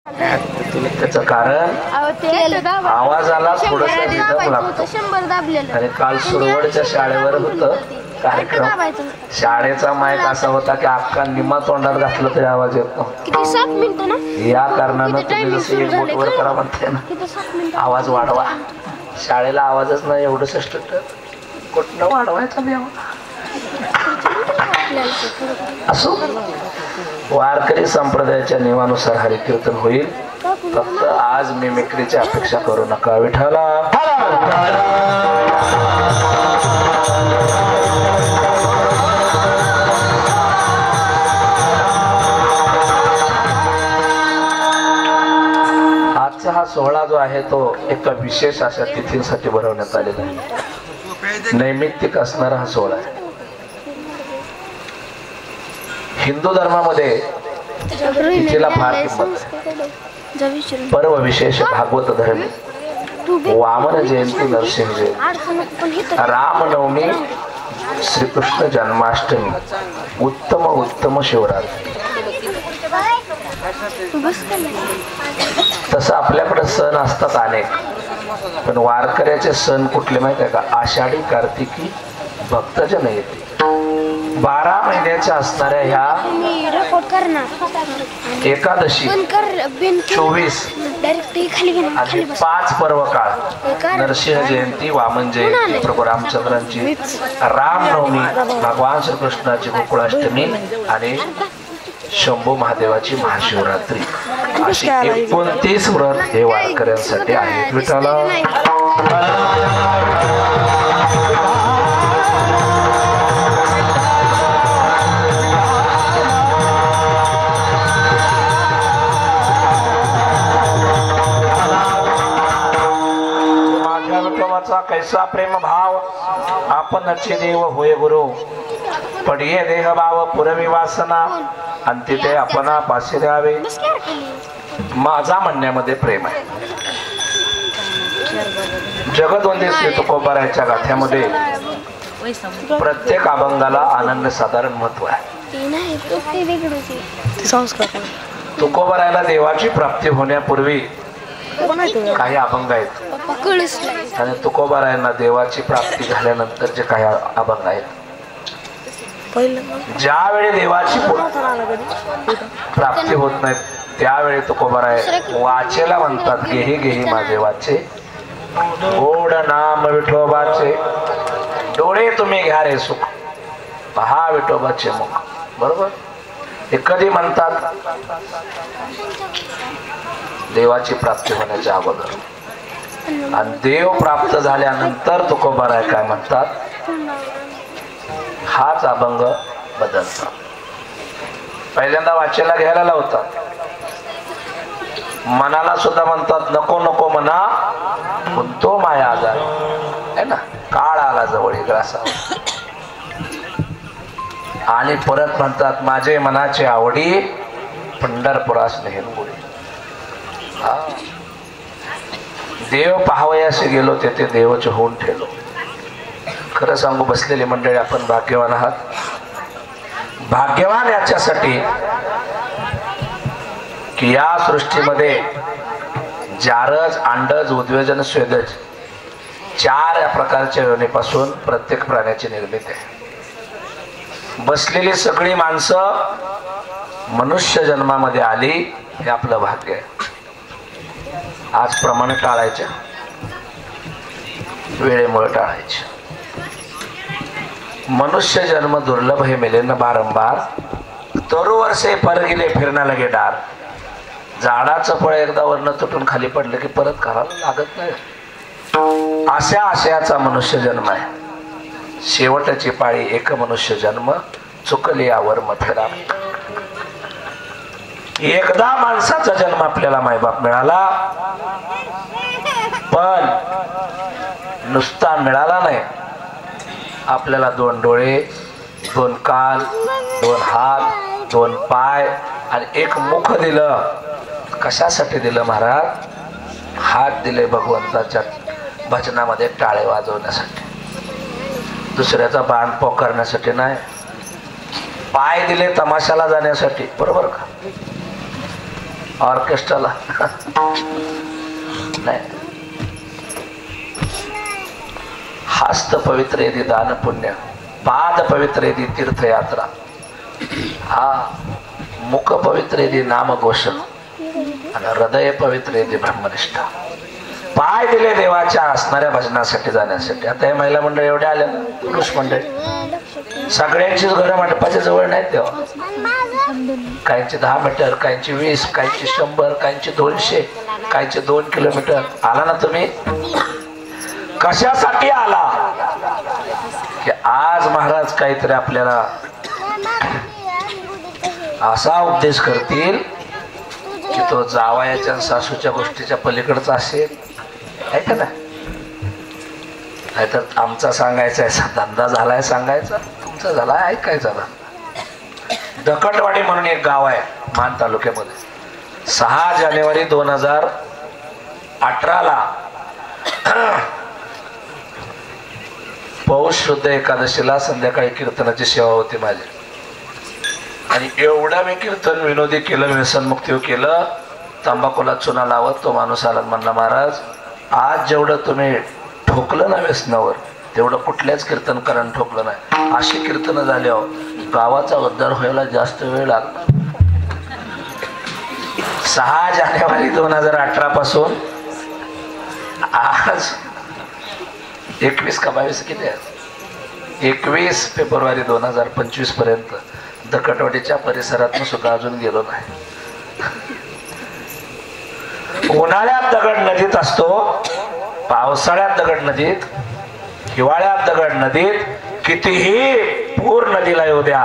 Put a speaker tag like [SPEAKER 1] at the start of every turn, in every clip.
[SPEAKER 1] त्याचं कारण आवाजाला थोडंसं रिदम लागतो. आणि काल सुरवडच्या शाळेवर होतं कार्यक्रम. शाळेचा माईक असा होता की अख्खा निम्मा तोंडात घातलं तरी आवाज येत नव्हता. या कारणानं तुम्ही जसं एक बोट वर करा म्हणते ना, आवाज वाढवा. शाळेला आवाजच नाही एवढं सष्ट कुठनं वाढवायचा नाही. असो, वारकरी संप्रदायाच्या नियमानुसार हरिकीर्तन होईल. फक्त आज मिमिक्रीची अपेक्षा करू नका. विठ्ठला आजचा हा सोहळा जो आहे तो एका विशेष अशा तिथींसाठी भरवण्यात आलेला आहे. नैमित्तिक असणारा हा सोहळा आहे. हिंदू धर्मामध्ये तिथीला फार किंमत आहे. पर्व विशेष भागवत धर्मी, वामन जयंती, नरसिंह जयंती, रामनवमी, श्रीकृष्ण जन्माष्टमी, उत्तम उत्तम शिवरात्री. तसं आपल्याकडे सण असतात अनेक, पण वारकऱ्याचे सण कुठले माहिती आहे का? आषाढी, कार्तिकी, भक्तजन येते. 12 महिन्याच्या असणाऱ्या ह्या एकादशी, 24 आणि 5 पर्व काळ, नरसिंह जयंती, वामन जयंती, प्रभू रामचंद्रांची, रामनवमी, भगवान श्रीकृष्णाची गोकुळाष्टमी आणि शंभू महादेवाची महाशिवरात्री, अशी 29 व्रत हे वारकऱ्यांसाठी आहेत. विठ्ठला कैसा प्रेम भाव आपण देव होय गुरु, पडिये देह भाव पुरवी वासना, अंती ते आपणा पाशी द्यावे. माझा म्हणण्यामध्ये प्रेम आहे. जगदवंदी श्री तुकोबाराच्या गाथ्यामध्ये प्रत्येक अभंगाला अनन्यसाधारण महत्व आहे. तुकोबारायला देवाची प्राप्ती होण्यापूर्वी काही अभंग आहेत आणि तुकोबारायांना देवाची प्राप्ती झाल्यानंतरचे काही अभंग आहेत. ज्यावेळी देवाची प्राप्ती होत नाही त्यावेळी तुकोबाराय वाचेला म्हणतात, गेही गेही माझे वाचे, गोड नाम विठोबाचे, डोळे तुम्ही घ्या रे सुख, पहा विठोबाचे मुख. बरोबर. हे कधी म्हणतात? देवाची प्राप्ती होण्याच्या अगोदर. आणि देव प्राप्त झाल्यानंतर तुकोबाराय काय म्हणतात? हाच अभंग बदलतात. पहिल्यांदा वाचेला घ्यायला लावतात, मनाला सुद्धा म्हणतात नको नको मना, तो माया आजार आहे ना, काळ आला जवळ ग्रासा. आणि परत म्हणतात माझे मनाचे आवडी, पंढरपुरास नेहन गुढी. देव पाहावयास गेलो तेथे देवच होऊन ठेवलो. खरं सांगू बसलेली मंडळी, आपण भाग्यवान आहात. भाग्यवान याच्यासाठी की या सृष्टीमध्ये जारज, अंडज, उद्वेजन, स्वेदज 4 प्रकारच्या योनीपासून प्रत्येक प्राण्याची निर्मिती आहे. बसलेली सगळी माणसं मनुष्य जन्मामध्ये आली हे आपलं भाग्य आहे. आज प्रमाणे टाळायच्या, वेळेमुळे टाळायचे. मनुष्य जन्म दुर्लभ हे मिले न बारंबार, तरू वर्षे पर गेले फिरणा लगे डार. झाडाचं फळ एकदा वर्ण तुटून खाली पडलं की परत करावं लागत नाही. अशा आशयाचा मनुष्य जन्म आहे. शेवटची पाळी एक मनुष्य जन्म, चुकली यावर मथरा. एकदा माणसाचा जन्म आपल्याला मायबाप मिळाला, पण नुसता मिळाला नाही. आपल्याला 2 डोळे, 2 कान, 2 हात, 2 पाय आणि 1 मुख दिलं. कशासाठी दिलं महाराज? हात दिले भगवंताच्या भजनामध्ये टाळे वाजवण्यासाठी, दुसऱ्याचा बाणपोक करण्यासाठी नाही. पाय दिले तमाशाला जाण्यासाठी, बरोबर का? ऑर्केस्ट्राला नाही. हस्त पवित्र यदि दान पुण्य, पाद पवित्र यदि तीर्थयात्रा, हा मुख पवित्र यदि नामघोष आणि हृदय पवित्र यदि ब्रह्मनिष्ठा. पाय दिले देवाच्या असणाऱ्या भजनासाठी जाण्यासाठी. आता हे महिला मंडळ एवढे आले ना, पुरुष मंडळ सगळ्यांचीच घरं मंडपाच्या जवळ नाहीत तेव्हा. काहींची 10 मीटर, काहींची 20, काहींची 100, काहींची 200, काहींची 2 किलोमीटर. आला ना तुम्ही? कशासाठी आला? की आज महाराज काहीतरी आपल्याला असा उपदेश करतील की तो जावयाच्या सासूच्या गोष्टीच्या पलीकडचा असेल. ऐका ना, नाहीतर आमचा सांगायचा आहे धंदा झालाय सांगायचा, तुमचा झाला ऐकायचा धंदा. दकटवाडी म्हणून एक गाव आहे मान तालुक्यामध्ये. 6 जानेवारी 2018 पौष शुद्ध एकादशीला संध्याकाळी कीर्तनाची सेवा होती माझी. आणि एवढं मी कीर्तन विनोदी केलं, व्यसनमुक्ती केलं, तंबाखूला चुना लावत. तो माणूस आला म्हणला, महाराज आज जेवढं तुम्ही ठोकलं ना व्यसनावर तेवढं कुठल्याच कीर्तनकारानं ठोकलं नाही. अशी कीर्तन झाल्यावर गावाचा उद्धार व्हायला जास्त वेळ लागला. 6 जानेवारी 2018 पासून आज 21 का 22 किती आहे, 21 फेब्रुवारी 2025 पर्यंत दकटवाडीच्या परिसरातून सुद्धा अजून गेलो नाही. उन्हाळ्यात दगड नदीत असतो, पावसाळ्यात दगड नदीत, हिवाळ्यात दगड नदीत. कितीही पूर नदीला येऊ द्या,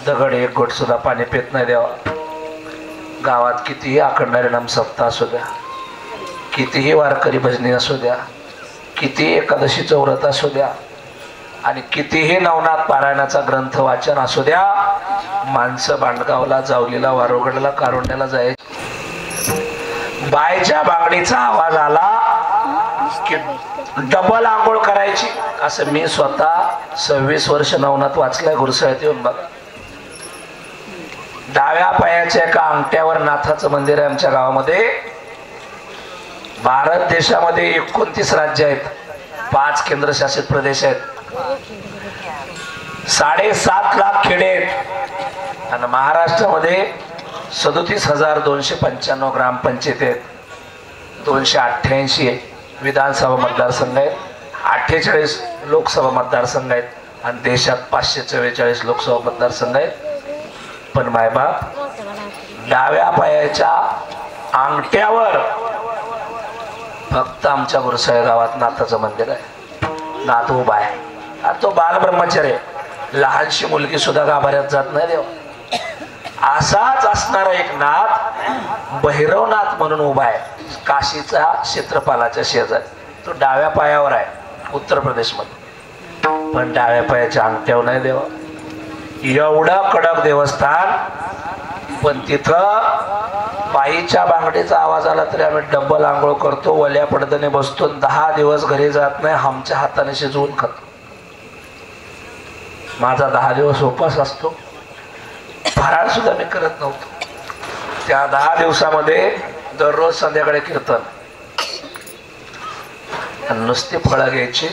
[SPEAKER 1] दगड एक घोट सुद्धा पाणी पित नाही द्यावा. गावात कितीही अखंड नाम सप्ताह असू द्या, कितीही वारकरी भजनी असू द्या, कितीही एकादशीचं व्रत असू द्या, आणि कितीही नवनाथ पारायणाचा ग्रंथ वाचन असू द्या, माणसं बांडगावला, जावलीला, वारोगडला, कारुंड्याला जायची. बायच्या बांगडीचा आवाज आला की डबल आंघोळ करायची. असं मी स्वतः 26 वर्ष नवनाथ वाचलाय गुरुसाळ्यात येऊन बघा. डाव्या पायाच्या एका अंगठ्यावर नाथाचं मंदिर आहे आमच्या गावामध्ये. भारत देशामध्ये 29 राज्य आहेत, 5 केंद्रशासित प्रदेश आहेत, 7.5 लाख खेडे आहेत, आणि महाराष्ट्रामध्ये 37,295 ग्रामपंचायत आहेत, 288 विधानसभा मतदारसंघ आहेत, 48 लोकसभा मतदारसंघ आहेत, आणि देशात 544 लोकसभा मतदारसंघ आहेत. पण मायबाप डाव्या पायाच्या अंगठ्यावर फक्त आमच्या गुरुसाळे गावात नाथाचं मंदिर आहे. नाथ उभा आहे, आणि तो बालब्रह्मचारी आहे. लहानशी मुलगी सुद्धा गाभाऱ्यात जात नाही देवा. असाच असणारा एक नाथ भैरवनाथ म्हणून उभा आहे काशीचा क्षेत्रपालाच्या शेजारी. तो डाव्या पायावर आहे उत्तर प्रदेश मध्ये, पण डाव्या पायाच्या अंगठ्यावर नाही देवा. एवढं कडक देवस्थान, पण तिथं बाईच्या बांगडीचा आवाज आला तरी आम्ही डब्बल आंघोळ करतो, वल्या पडद्याने बसतो, 10 दिवस घरी जात नाही, आमच्या हाताने शिजवून खातो. माझा 10 दिवस उपवास असतो, फराळ सुद्धा मी करत नव्हतो. त्या 10 दिवसामध्ये दररोज संध्याकाळी कीर्तन, नुसती फळं घ्यायची,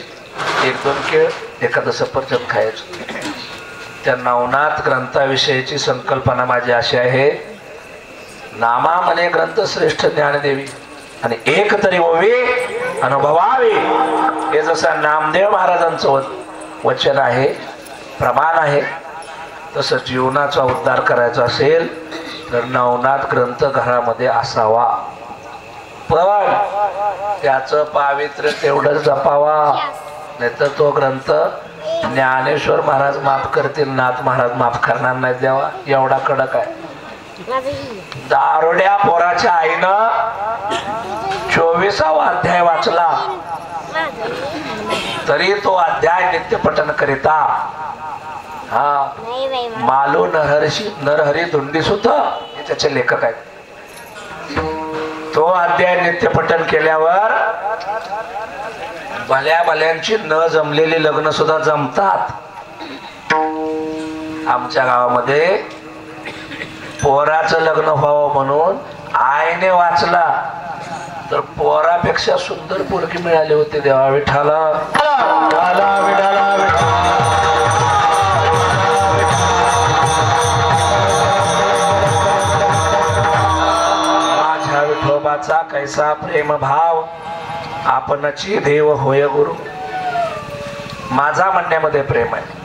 [SPEAKER 1] 1-2 केळ, एखादं सफरचंद खायचं. त्या नवनाथ ग्रंथाविषयीची संकल्पना माझी अशी आहे, नामा मने ग्रंथ श्रेष्ठ ज्ञानदेवी, आणि एक तरी ओवी अनुभवावी. हे जसं नामदेव महाराजांचं वचन आहे, प्रमाण आहे, तसं जीवनाचा उद्धार करायचा असेल तर नवनाथ ग्रंथ घरामध्ये असावा. पण त्याचं पावित्र्य तेवढंच जपावा, नाहीतर तो ग्रंथ ज्ञानेश्वर महाराज माफ करतील, नाथ महाराज माफ करणार नाही देवा. एवढा कडक आहे. दारुड्या पोराच्या आईनं 24वा अध्याय वाचला तरी तो अध्याय नित्यपठन करिता मालू नरहरी धुंडी सुद्धा हे त्याचे लेखक आहेत. तो अध्याय नित्यपठन केल्यावर भल्या भल्यांची न जमलेली लग्न सुद्धा जमतात. आमच्या गावामध्ये पोराचं लग्न व्हावं म्हणून आईने वाचला तर पोरापेक्षा सुंदर पोरगी मिळाली होती. देवा विठाला माझ्या विठोबाचा कैसा प्रेम भाव, आपणची देव होय गुरु. माझा म्हणण्यामध्ये प्रेम आहे.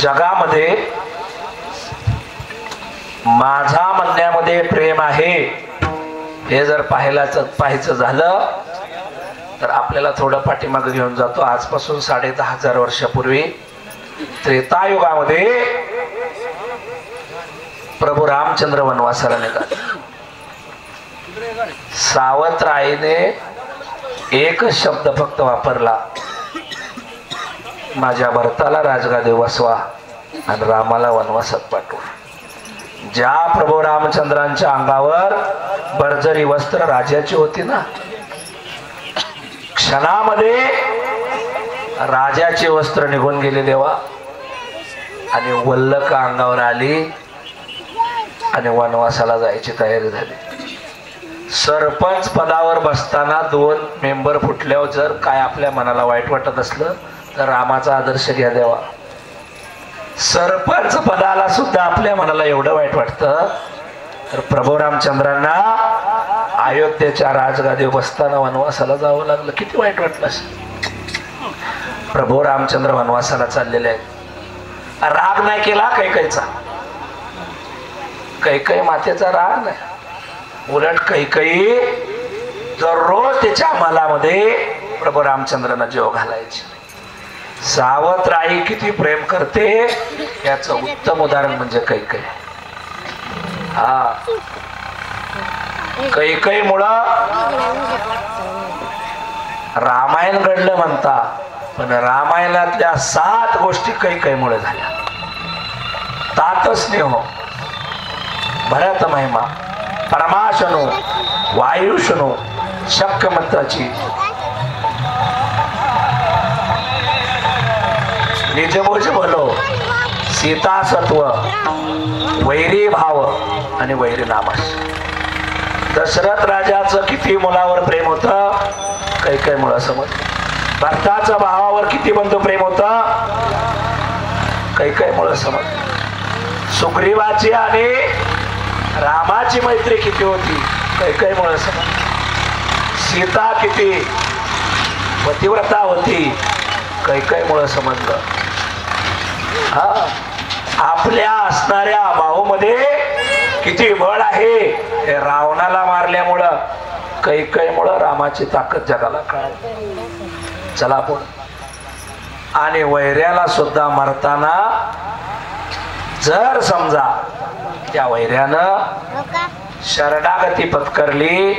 [SPEAKER 1] जगामध्ये माझा म्हणण्यामध्ये प्रेम आहे हे जर पाहायचं झालं तर आपल्याला थोडं पाठीमागे घेऊन जातो. आजपासून 10,500 वर्षापूर्वी त्रेतायुगामध्ये प्रभू रामचंद्र वनवासाला निघाले. सावत्र आईने एकच शब्द फक्त वापरला, माझ्या भरताला राजगादी बसवा आणि रामाला वनवासात पाठवा. ज्या प्रभू रामचंद्रांच्या अंगावर बर्जरी वस्त्र राजाची होती ना, क्षणामध्ये राजाचे वस्त्र निघून गेले देवा आणि वल्लक अंगावर आली आणि वनवासाला जायची तयारी झाली. सरपंच पदावर बसताना 2 मेंबर फुटल्यावर जर काय आपल्या मनाला वाईट वाटत असलं तर रामाचा आदर्श घ्या देवा. सरपंच पदाला सुद्धा आपल्या मनाला एवढं वाईट वाटतं तर प्रभू रामचंद्रांना अयोध्येच्या राजगादीवर बसताना वनवासाला जावं लागलं. किती वाईट वाटलं असेल. प्रभू रामचंद्र वनवासाला चाललेले आहेत. राग नाही केला कैकईचा, कैकई मातेचा राग नाही, उलट कैकई दररोज त्याच्या मलामध्ये प्रभू रामचंद्रांना जीव घालायची. सावत्र आई किती प्रेम करते याचं उत्तम उदाहरण म्हणजे कैकई. हा, कैकईमुळं रामायण घडलं म्हणता, पण रामायणातल्या 7 गोष्टी कैकईमुळे झाल्या. तातस्नेह, भरत महिमा, परमाशनो, वायुशनो, शक्य मंत्राची, निजभोज बोलो, सीता सत्व, वैरी भाव आणि वैरी नामास. दशरथ राजाचं किती मुलावर प्रेम होतं कैकईमुळे समजलं. भरताचं भावावर किती बंधू प्रेम होतं कैकईमुळे समजलं. सुग्रीवाची आणि रामाची मैत्री किती होती कैकईमुळे समजलं. सीता किती पतिव्रता होती कैकईमुळे समजलं. हा, आपल्या असणाऱ्या भाऊमध्ये किती बळ आहे हे रावणाला मारल्यामुळं कैकईमुळं रामाची ताकद जगाला कळाली. चला पुढे. आणि वैऱ्याला सुद्धा मरताना जर समजा त्या वैऱ्यानं शरणागती पत्करली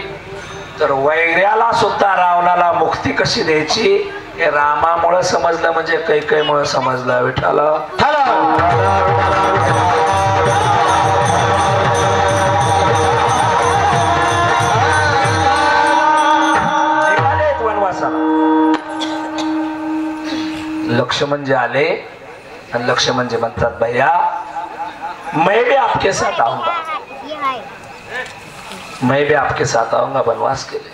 [SPEAKER 1] तर वैऱ्याला सुद्धा रावणाला मुक्ती कशी द्यायची हे रामामुळे समजलं म्हणजे कैकईमुळे समजलं. विठाला लक्ष्मण जे आले आणि लक्ष्मण जे म्हणतात भैया मैं भी आपके साथ आऊंगा, मैं भी आपके साथ आऊंगा वनवास के लिए.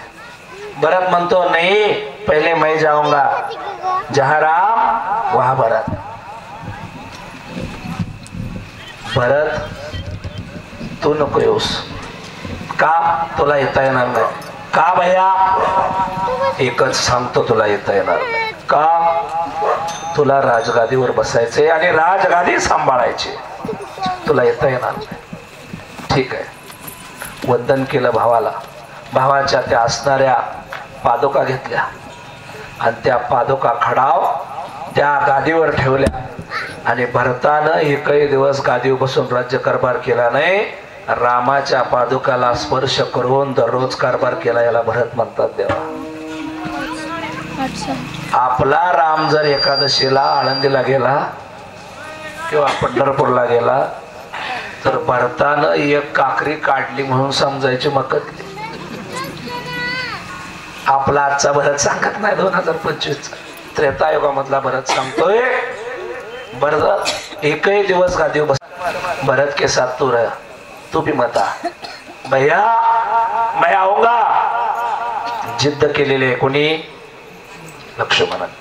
[SPEAKER 1] भरत म्हणतो नहीं, पहले मैं जाऊंगा, जहां राम वहां भरत. भरत तू नको येऊस. का? तुला येता येणार नाही. का भैया? एकच सांगतो, तुला येता येणार नाही. का? तुला राजगादीवर बसायचे आणि राजगादी सांभाळायची, तुला येता येणार नाही. ठीक आहे. वंदन केलं भावाला. भावाच्या त्या असणाऱ्या पादुका घेतल्या आणि त्या पादुका खडाव त्या गादीवर ठेवल्या आणि भरतानं एकही दिवस गादीवर बसून राज्यकारभार केला नाही. रामाच्या पादुकाला स्पर्श करून दररोज कारभार केला. याला भरत म्हणतात देवा. आपला राम जर एकादशीला आळंदीला गेला किंवा पंढरपूरला गेला तर भरतानं एक काकरी काढली म्हणून समजायची मकतली. आपला आजचा भरत सांगत नाही 2025 त्रेतायुगामधला भरत सांगतोय. भरत एकही दिवस गादीवर बस. भरत के साथ तू रह, तू भी मता भैया मैं आऊंगा. जिद्द केलेली आहे कोणी? लक्ष्मणाने.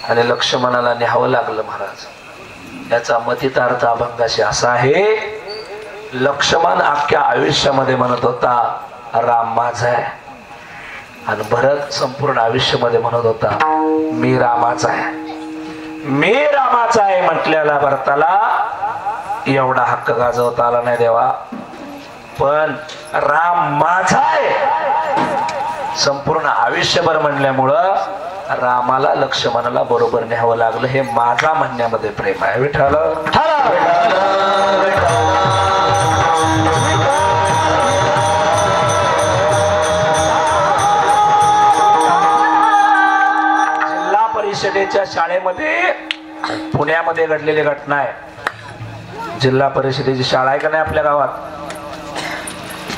[SPEAKER 1] आणि लक्ष्मणाला न्यावं लागलं महाराज. याचा मतितार्थ अभंगाशी असा आहे, लक्ष्मण अख्ख्या आयुष्यामध्ये म्हणत होता राम माझा आहे, आणि भरत संपूर्ण आयुष्यामध्ये म्हणत होता मी रामाचा आहे. मी रामाचा आहे म्हटल्याला भरताला एवढा हक्क गाजवता आला नाही देवा, पण राम माझा आहे संपूर्ण आयुष्यभर म्हणल्यामुळं रामाला लक्ष्मणाला बरोबर न्यावं लागलं. हे माझा म्हणण्यामध्ये प्रेम आहे. विठ्ठल जिल्हा परिषदेच्या शाळेमध्ये पुण्यामध्ये घडलेली घटना आहे. जिल्हा परिषदेची शाळा आहे का नाही आपल्या गावात?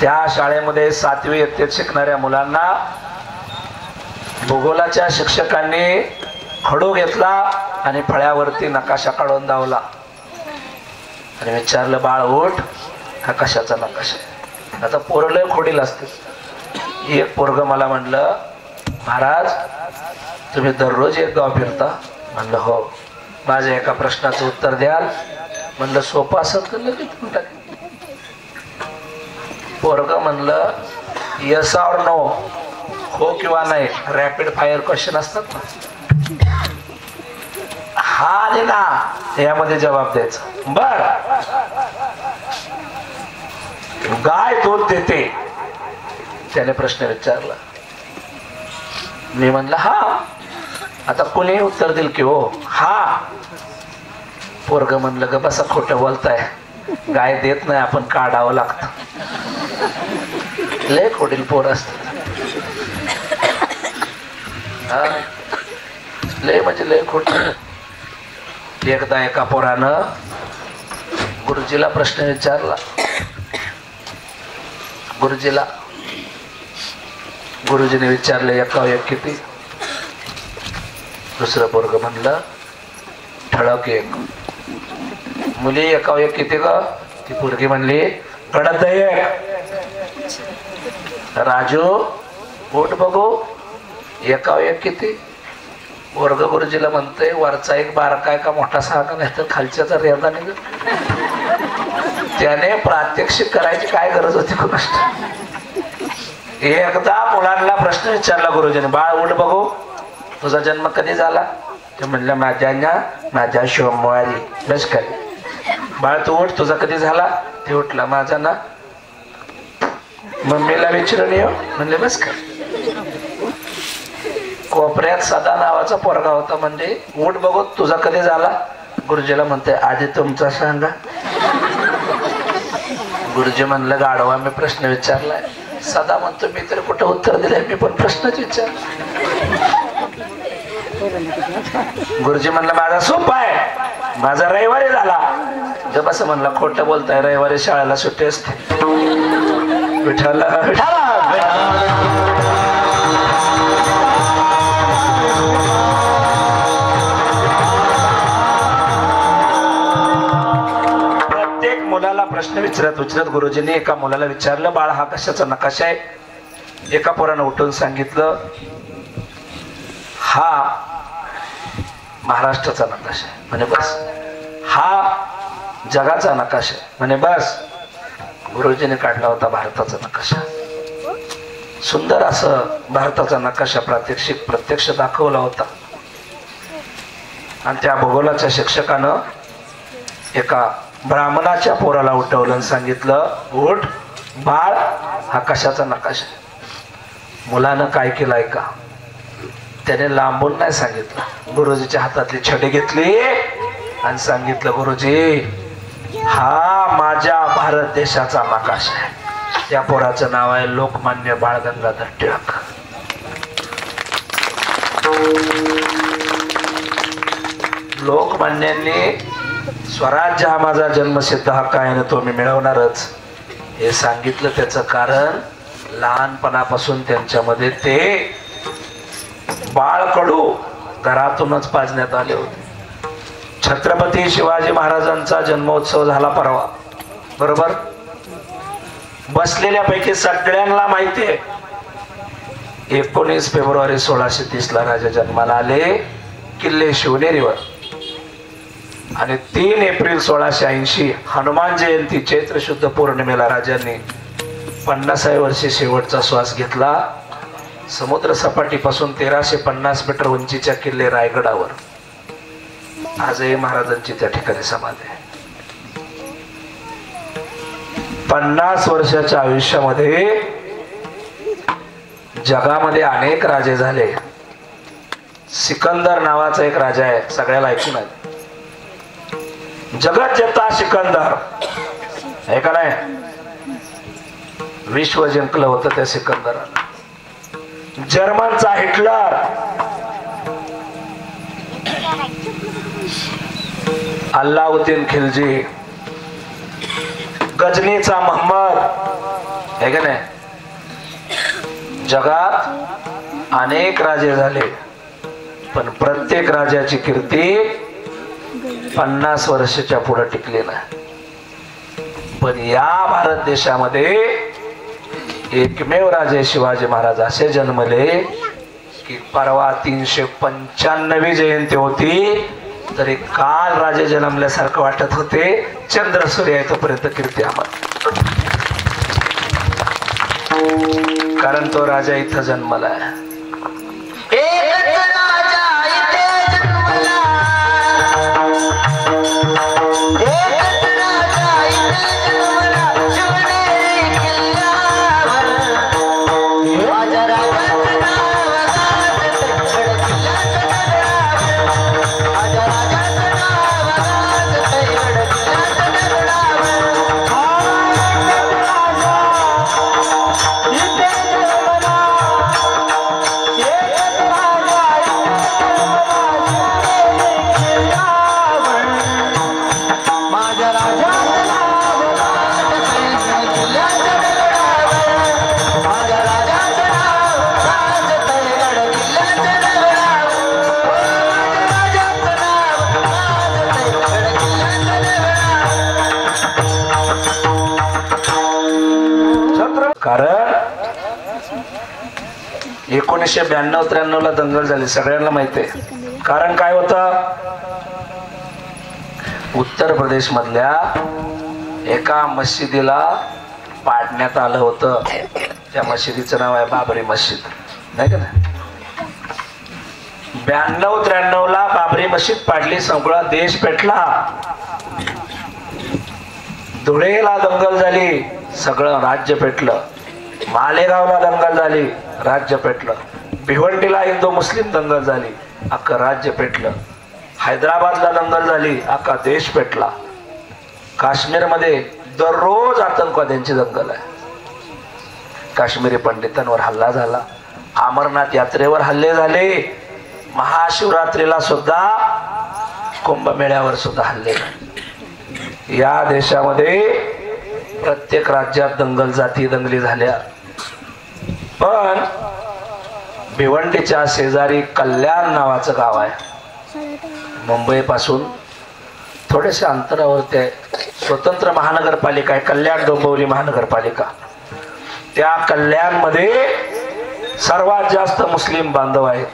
[SPEAKER 1] त्या शाळेमध्ये 7वी इयत्तेत शिकणाऱ्या मुलांना भूगोलाच्या शिक्षकांनी खडू घेतला आणि फळ्यावरती नकाशा काढून दावला आणि विचारलं बाळ उठ, हा कशाचा नकाशा? आता पोरं लय खोडील असते. एक पोरग मला म्हणलं महाराज तुम्ही दररोज एक गाव फिरता? म्हणलं हो. माझ्या एका प्रश्नाचं उत्तर द्याल? म्हणलं सोपं असत तर लगेच म्हणतात. पोरग म्हणलं येस और नो, हो किंवा नाही, रॅपिड फायर क्वेश्चन असतात ना, हा आणि ना यामध्ये जबाब द्यायचा. बर गाय दूध देते, त्याने प्रश्न विचारला. मी म्हणलं हा. आता कोणी उत्तर दिल की हो हा. पोरग म्हणलं ग बसा खोटं बोलताय, गाय देत नाही, आपण काढावं लागतं. लय खोडील पोर असत. लय म्हणजे लय खोट. एकदा एका पोरानं गुरुजीला प्रश्न विचारला. गुरुजीने विचारले एका एक किती? दुसरं पोरग म्हणलं ठळक एक. मुली एका एक किती ग? ती पोरगी म्हणली कडत एक. राजू उठ बघू, एका एक किती? वर्ग गुरुजीला म्हणतोय वरचा एक बारकाय का मोठा सहा नाही तर खालच्याचा रेदा निघ. त्याने प्रात्यक्षिक करायची काय गरज होती कोणास? एकदा मुलांना प्रश्न विचारला गुरुजीने, बाळ उठ बघू तुझा जन्म कधी झाला? ते म्हणलं माझ्या सोमवारी. बस काय बाळ तू उठ तुझा कधी झाला? ते उठला माझा ना मम्मीला विचारून येऊ. म्हणले बस काय. कोपऱ्यात सदा नावाचा पोरगा होता. म्हणजे उठ बघू तुझा कधी झाला? गुरुजीला म्हणते आधी तुमचा सांगा. गुरुजी म्हणलं गाढवा मी प्रश्न विचारलाय. सदा म्हणतो मी तर कुठं उत्तर दिलंय, मी पण प्रश्नच विचार. गुरुजी म्हणलं माझा सोपा आहे, माझा रविवारी झाला. जब असं म्हणलं खोटं बोलताय, रविवारी शाळेला सुट्टी असते. विठ्ठल प्रत्येक मुलाला प्रश्न विचारत गुरुजींनी एका मुलाला विचारलं बाळ हा कशाचा नकाशा आहे? एका पोरानं उठून सांगितलं हा महाराष्ट्राचा नकाशा आहे. म्हणे बस. हा जगाचा नकाशा आहे. म्हणे बस. गुरुजीने काढला होता भारताचा नकाशा. सुंदर असं भारताचा नकाशा प्रात्यक्षिक प्रत्यक्ष दाखवला होता. आणि त्या भूगोलाच्या शिक्षकानं एका ब्राह्मणाच्या पोराला उठवलं आणि सांगितलं उठ बाळ हा कशाचा नकाशा आहे? मुलानं काय केलं ऐका. त्याने लांबून नाही सांगितलं, गुरुजीच्या हातातली छडी घेतली आणि सांगितलं गुरुजी हा माझ्या भारत देशाचा नकाशा आहे. त्या पोराचं नाव आहे लोकमान्य बाळ गंगाधर टिळक. लोकमान्यांनी स्वराज्य हा माझा जन्मसिद्ध हक्क आहे ना तो मी मिळवणारच हे सांगितलं. त्याचं कारण लहानपणापासून त्यांच्यामध्ये ते बाळकडू घरातूनच पाजण्यात आले होते. छत्रपती शिवाजी महाराजांचा जन्मोत्सव झाला परवा, बरोबर? बसलेल्यापैकी सगळ्यांना माहिती आहे 19 फेब्रुवारी 1630 ला राजा जन्माला आले किल्ले शिवनेरीवर, आणि 3 एप्रिल 1680 हनुमान जयंती चैत्र शुद्ध पौर्णिमेला राजांनी 50व्या वर्षी शेवटचा श्वास घेतला. समुद्र सपाटीपासून 1350 मीटर उंचीच्या किल्ले रायगडावर आजही महाराजांची त्या ठिकाणी समाधी आहे. 50 वर्षाच्या आयुष्यामध्ये जगामध्ये अनेक राजे झाले. सिकंदर नावाचा एक राजा आहे, सगळ्याला ऐकून आहे. जगत जेता सिकंदर आहे का नाही? विश्व जिंकलं होतं त्या सिकंदरानं. जर्मनचा हिटलर, अल्लाउद्दीन खिलजी, गजनीचा मोहम्मद आहे का नाही? जगात अनेक राजे झाले, पण प्रत्येक राजाची कीर्ती 50 वर्षाच्या पुढे टिकली नाही. पण या भारत देशामध्ये एकमेव राजे शिवाजी महाराज असे जन्मले की परवा 395वी जयंती होती, तरी काल राजे जन्मल्यासारखं वाटत होते. चंद्र सूर्य आहे तोपर्यंत कीर्ती आम्हाला, कारण तो राजा इथं जन्मला आहे. कारण 1992-93 ला दंगल झाली, सगळ्यांना माहिती आहे. कारण काय होतं? उत्तर प्रदेश मधल्या एका मशिदीला पाडण्यात आलं होतं. त्या मशिदीचं नाव आहे बाबरी मशीद, नाही का? 92-93 ला बाबरी मशीद पाडली, सगळा देश पेटला. धुळेला दंगल झाली, सगळं राज्य पेटलं. मालेगावला दंगल झाली, राज्य पेटलं. भिवंडीला हिंदू मुस्लिम दंगल झाली, अख्खं राज्य पेटलं. हैदराबादला दंगल झाली, अख्खा देश पेटला. काश्मीरमध्ये दररोज आतंकवाद्यांची दंगल आहे. काश्मीरी पंडितांवर हल्ला झाला, अमरनाथ यात्रेवर हल्ले झाले, महाशिवरात्रीला सुद्धा, कुंभमेळ्यावर सुद्धा हल्ले झाले. या देशामध्ये प्रत्येक राज्यात दंगल जाती दंगली झाल्या. पण भिवंडीच्या शेजारी कल्याण नावाचं गाव आहे, मुंबई पासून थोडेसे अंतरावरती आहे. स्वतंत्र महानगरपालिका आहे, कल्याण डोंबिवली महानगरपालिका. त्या कल्याण मध्ये सर्वात जास्त मुस्लिम बांधव आहेत.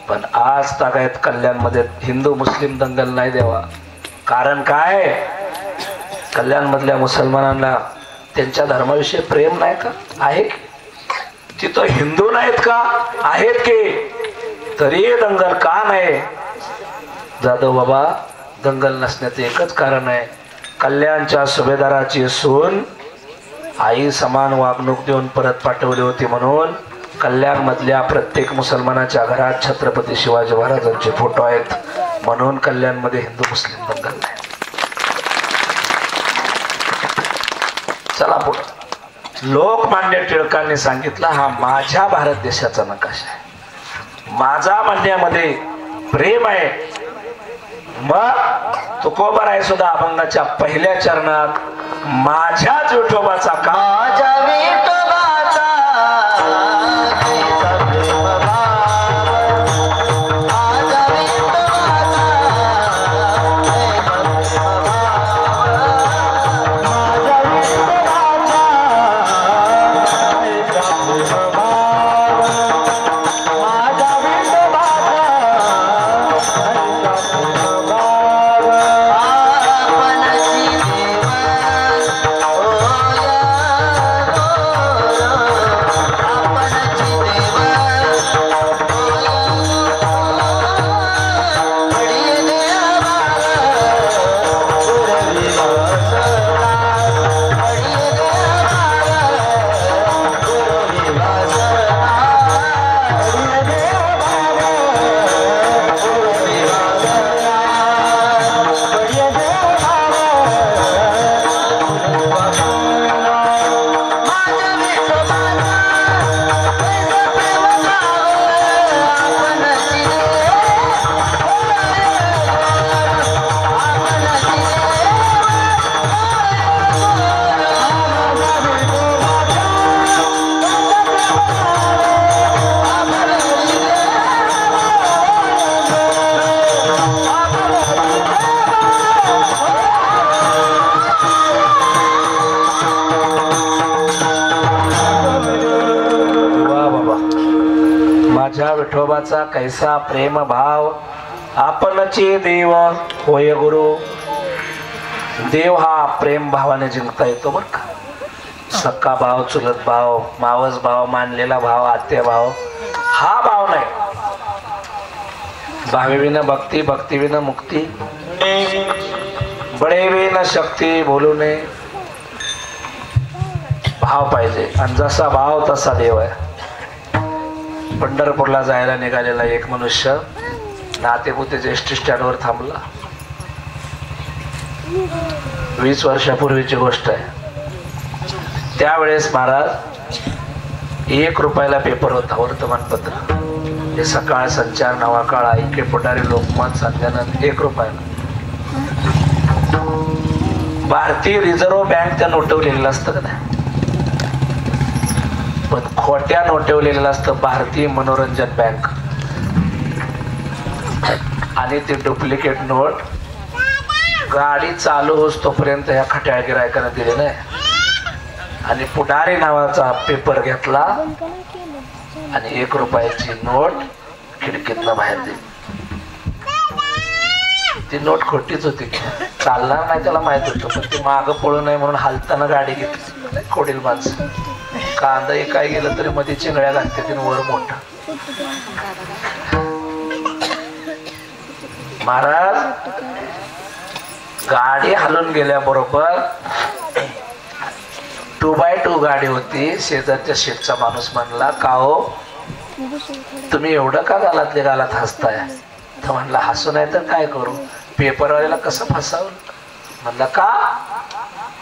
[SPEAKER 1] पण आज तागायत कल्याण मध्ये हिंदू मुस्लिम दंगल नाही देवा. कारण काय? कल्याण मधल्या मुसलमानांना त्यांच्या धर्माविषयी प्रेम नाही का? आहे की? तिथं हिंदू नाहीत का? आहेत की, तरी दंगल का नाही? जाधव बाबा, दंगल नसण्याचं एकच कारण आहे, कल्याणच्या सुभेदाराची सून आई समान वागणूक देऊन परत पाठवली होती. म्हणून कल्याण मधल्या प्रत्येक मुसलमानाच्या घरात छत्रपती शिवाजी महाराजांचे फोटो आहेत. म्हणून कल्याण मध्ये हिंदू मुस्लिम दंगल नाही. चला पुढे. लोकमान्य टिळकांनी सांगितलं, हा माझ्या भारत देशाचा नकाशा आहे, माझा म्हणण्यामध्ये प्रेम आहे. मग तुकोबाराय सुद्धा अभंगाच्या पहिल्या चरणात माझ्याच विठोबाचा का माझ्या विठोबाचा कैसा प्रेम भाव, आपणचे देव होय गुरु. देव हा प्रेम भावाने जिंकता येतो बर का. सक्का भाव, चुलत भाव, मावस भाव, मानलेला भाव, आत्या भाव हा भाव नाही. भावेविना भक्ती, भक्तीविना मुक्ती, बळेविना शक्ती बोलू नये. भाव पाहिजे आणि जसा भाव तसा देव आहे. पंढरपूरला जायला निघालेला एक मनुष्य नातेपुतेच्या एसटी स्टँडवर थांबला. 20 वर्षापूर्वीची गोष्ट आहे. त्यावेळेस महाराज 1 रुपयाला पेपर होता, वर्तमानपत्र. हे सकाळ, संचार, नवाकाळ, ऐक्य, पुढारी, लोकमत, संध्यानंद 1 रुपयाला. भारतीय रिझर्व्ह बँक त्या नोटवलेलं असतं का नाही, पण खोट्या नोटवलेलं असतं भारतीय मनोरंजन बँक. आणि ते डुप्लिकेट नोट गाडी चालू होस तोपर्यंत ह्या खट्याळ गिरायकाने दिले नाही. आणि पुढारी नावाचा पेपर घेतला आणि 1 रुपयाची नोट खिडकीतनं बाहेर दिली. ती नोट खोटीच होती, चालणार नाही त्याला माहित होतं, पण ती मागं पळू नये म्हणून हालताना गाडी घेतली. खोडील माणसं कांदा काय गेलं तरी मध्ये चिंगळ्या घालते तिने वर मोठा. महाराज गाडी हलून गेल्याबरोबर 2x2 गाडी होती. शेजारच्या शेठचा माणूस म्हणला, का हो तुम्ही एवढं का गालातले गालात हसताय? तर म्हणला, हसू नाही तर काय करू, पेपरवाल्याला कसं फसावं. म्हणला, का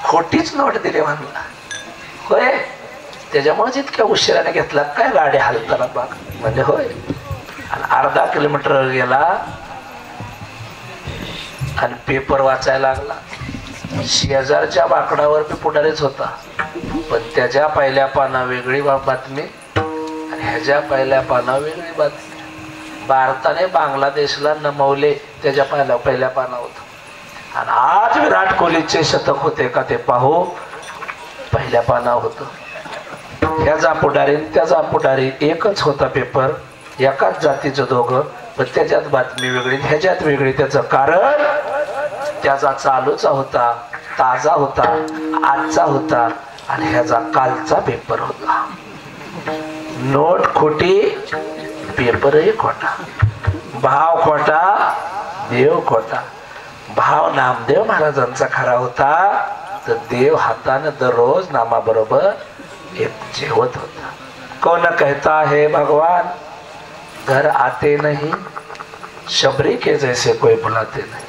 [SPEAKER 1] खोटीच नोट दिली. म्हणला, होय, त्याच्यामुळेच इतक्या उशिराने घेतला काय गाडी हलताना बघ. म्हणजे होय. आणि अर्धा किलोमीटर गेला आणि पेपर वाचायला लागला. शेजारच्या बाकडावर मी पुढारीच होता, पण त्याच्या पहिल्या पाना वेगळी बातमी आणि ह्याच्या पहिल्या पाना वेगळी बातमी. भारताने बांगलादेशला नमवले त्याच्या पहिल्या पाना होत. आणि आज विराट कोहलीचे शतक होते का ते पाहू पहिल्या पाना होत. ह्याचा पुढारी त्याचा पुढारी एकच होता पेपर, एकाच जातीचं दोघं, पण त्याच्यात बातमी वेगळी ह्याच्यात वेगळी. त्याचं कारण त्याचा चालूचा होता, ताजा होता, आजचा होता आणि ह्याचा कालचा पेपर होता. नोट खोटी, पेपरही खोटा. भाव खोटा, देव खोटा. भाव नामदेव महाराजांचा खरा होता, तर देव हाताने दररोज नामाबरोबर एक जेवत होता. कौन कहता है भगवान घर आते नहीं, शबरी के जैसे कोई बुलाते नहीं.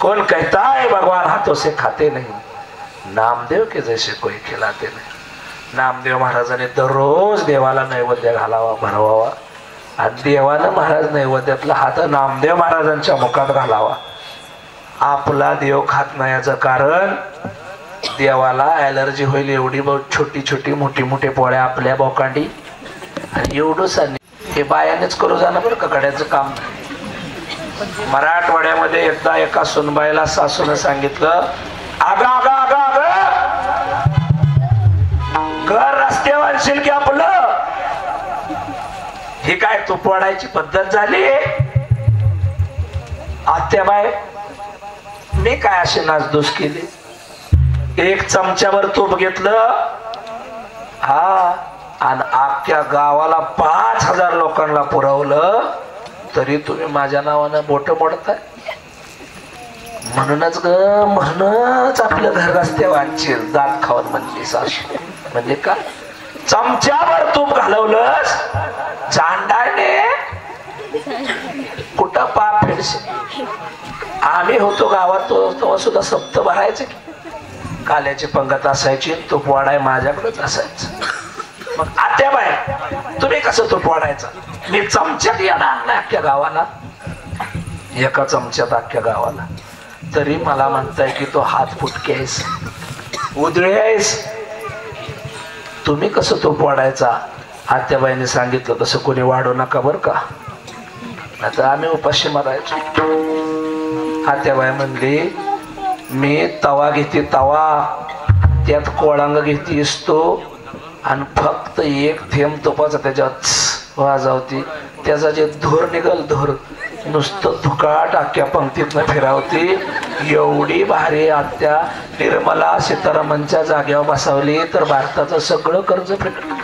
[SPEAKER 1] कौन कहता है भगवान हाथों से खाते नहीं, नामदेव के जैसे कोई खिलाते नहीं. नामदेव महाराजांनी दररोज देवाला नैवेद्य घालावा, भरवावा. आणि देवानं महाराज नैवेद्यातला हात नामदेव महाराजांच्या मुखात घालावा. आपला देव खात नाही याचं कारण देवाला ॲलर्जी होईल एवढी छोटी छोटी मोठी मोठी पोळ्या आपल्या बोकांडी आणि एवढंच. हे बायानेच करू जाणं बरं का, गड्याचं काम. मराठवाड्यामध्ये एकदा एका सुनबाईला सासून सांगितलं, आगा आगा आगा आगा घर रस्त्यावर आणशील की आपलं. ही काय तूप वाढायची पद्धत झाली. आत्याबाई मी काय अशी नासधूस केली. 1 चमच्यावर तूप घेतलं हा आणि अख्ख्या गावाला 5000 लोकांना पुरवलं, तरी तुम्ही माझ्या नावानं बोट मोडताय. म्हणूनच ग, म्हणूनच आपलं घर रस्त्यावर आणशील दात खाऊन म्हणली सासू. म्हणजे का चमच्यावर तूप घालवलंस, चांडाने कुठं पाप फेडशील. आम्ही होतो गावात तेव्हा सुद्धा सप्त भरायचे, काल्याची पंगत असायची, तूप वाढाय माझ्याकडेच असायचं. मग आत्याबाई तुम्ही कसं तूप वाढायचं? मी चमच्यात याला आणला अख्ख्या गावाला, एका चमच्यात अख्ख्या गावाला. तरी मला म्हणताय की तो हात फुटके आहेस, उधळे आहेस, तुम्ही कसं तूप वाढायचा? आत्याबाईने सांगितलं तसं कोणी वाढू नका बर का, आता आम्ही उपाशी मारायचो. आत्याबाई म्हणली, मी तवा घेते, तवा त्यात कोळंग घेतीस तो आणि फक्त 1 थेंब तुपाचा त्याच्यात वाजवती, त्याचा जे धूर निघल धूर नुसतं धुकाट अख्ख्या पंक्तीतनं फिरावती. एवढी भारी आत्या निर्मला सीतारामनच्या जागेवर बसवली तर भारताचं सगळं कर्ज फिटलं.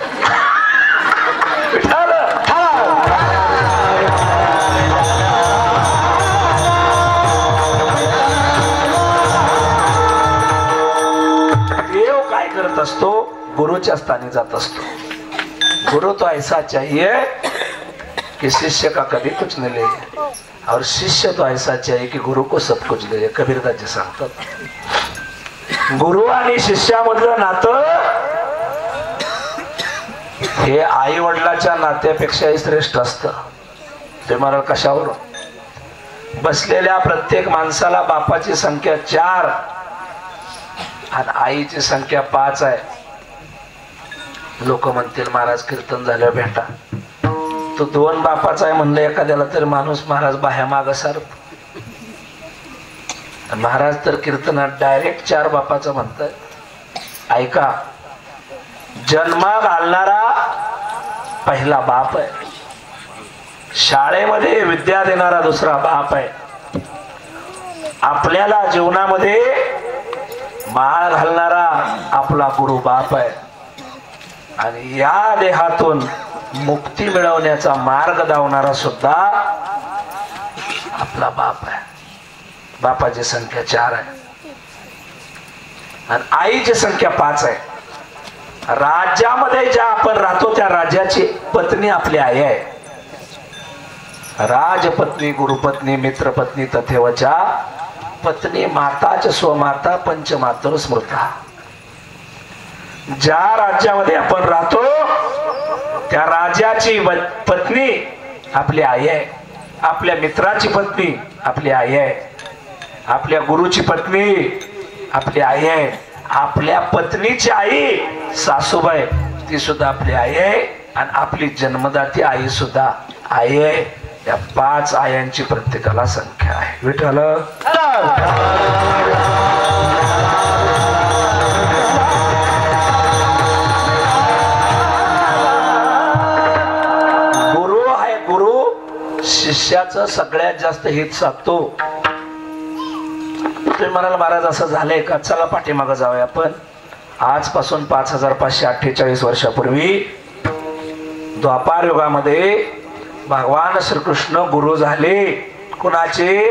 [SPEAKER 1] देव काय करत असतो? गुरुच्या स्थानी जात असतो. गुरु तो ऐसा चाहिए कि शिष्य का कभी कुछ नहीं ले, और शिष्य तो ऐसा चाहिए कि गुरु को सब कुछ दे. कबीरदासजी सांगतात, गुरु आणि शिष्यामधलं नातं हे आई वडिलाच्या नात्यापेक्षाही श्रेष्ठ असतं. ते मला कशावर? बसलेल्या प्रत्येक माणसाला बापाची संख्या 4 आणि आईची संख्या 5 आहे. लोक म्हणतील महाराज कीर्तन झाल्यावर भेटा. तो 2 बापाचा आहे म्हणलं एखाद्याला तरी माणूस महाराज बाह्या माग सारतो. महाराज तर कीर्तनात डायरेक्ट 4 बापाचा म्हणतात. ऐका, जन्म घालणारा पहिला बाप आहे. शाळेमध्ये विद्या देणारा दुसरा बाप आहे. आपल्याला जीवनामध्ये माळ घालणारा आपला गुरु बाप आहे. आणि या देहातून मुक्ती मिळवण्याचा मार्ग दावणारा सुद्धा आपला बाप आहे. बापाची संख्या 4 आहे आणि आईची संख्या 5 आहे. राज्यामध्ये ज्या आपण राहतो त्या राज्याची पत्नी आपली आई आहे. राजपत्नी, गुरुपत्नी, मित्रपत्नी तथेवचा पत्नी माताच स्वमाता पंचमातर स्मृता. ज्या राज्यामध्ये आपण राहतो त्या राज्याची पत्नी आपली आई आहे. आपल्या मित्राची पत्नी आपली आई आहे. आपल्या गुरुची पत्नी आपली आई आहे. आपल्या पत्नीची आई सासूबाई ती सुद्धा आपली आई आहे. आणि आपली जन्मदाती आई सुद्धा आई आहे. या 5 आयांची प्रत्येकाला संख्या आहे. विठ्ठल गुरु आहे. गुरु शिष्याचं सगळ्यात जास्त हित साधतो. तुम्ही म्हणाल महाराज असं झालंय का? चला पाठीमागं जाऊया आपण. आजपासून 5548 वर्षापूर्वी द्वापार युगामध्ये भगवान श्रीकृष्ण गुरु झाले. कुणाचे?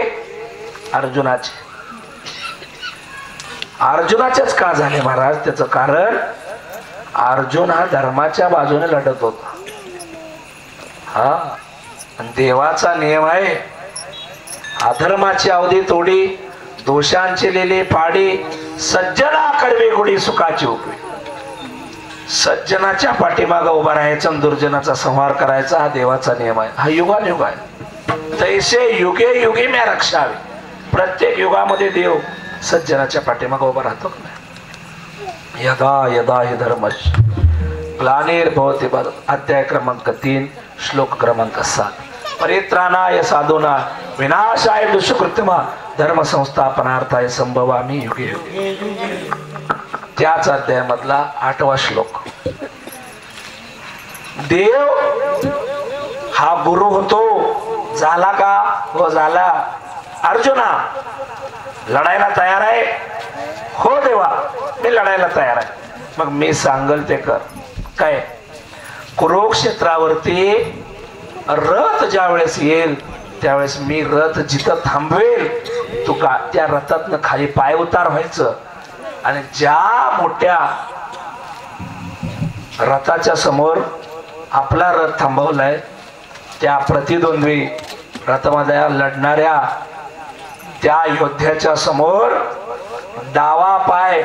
[SPEAKER 1] अर्जुनाचे. अर्जुनाचेच का झाले महाराज? त्याचं कारण अर्जुन हा धर्माच्या बाजूने लढत होता. हा देवाचा नियम आहे, अधर्माची अवधी तोडी, दोषांची लिली पाडी, सज्जना कडवी गुढी सुखाची उपवी. सज्जनाच्या पाठीमागं उभा राहायचा आणि दुर्जनाचा संहार करायचा हा देवाचा नियम आहे. हा युगानुयुग आहे. तैसे युगे युगे मी रक्षावे. प्रत्येक युगामध्ये देव सज्जनाच्या पाठीमागं उभा राहतो. यदा यदा हि धर्मश ग्लानिर्भवति भारत. अध्याय क्रमांक 3 श्लोक क्रमांक 7. परित्राणाय साधूना विनाशाय दुष्कृत्मा धर्म संस्थापनार्थाय संभवामी युगे युगे. त्याच अध्यायामधला 8वा श्लोक. देव हा गुरु होतो. झाला का? हो झाला. अर्जुना लढायला तयार आहे? हो देवा मी लढायला तयार आहे. मग मी सांगल ते कर. काय? कुरुक्षेत्रावरती रथ ज्या वेळेस येईल त्यावेळेस मी रथ जिथं थांबवेल तू का त्या रथातनं खाली पाय उतार व्हायचं. आणि ज्या मोठ्या रथाच्या समोर आपला रथ थांबवलाय त्या प्रतिद्वंद्वी रथामध्ये लढणाऱ्या त्या योद्ध्याच्या समोर डावा पाय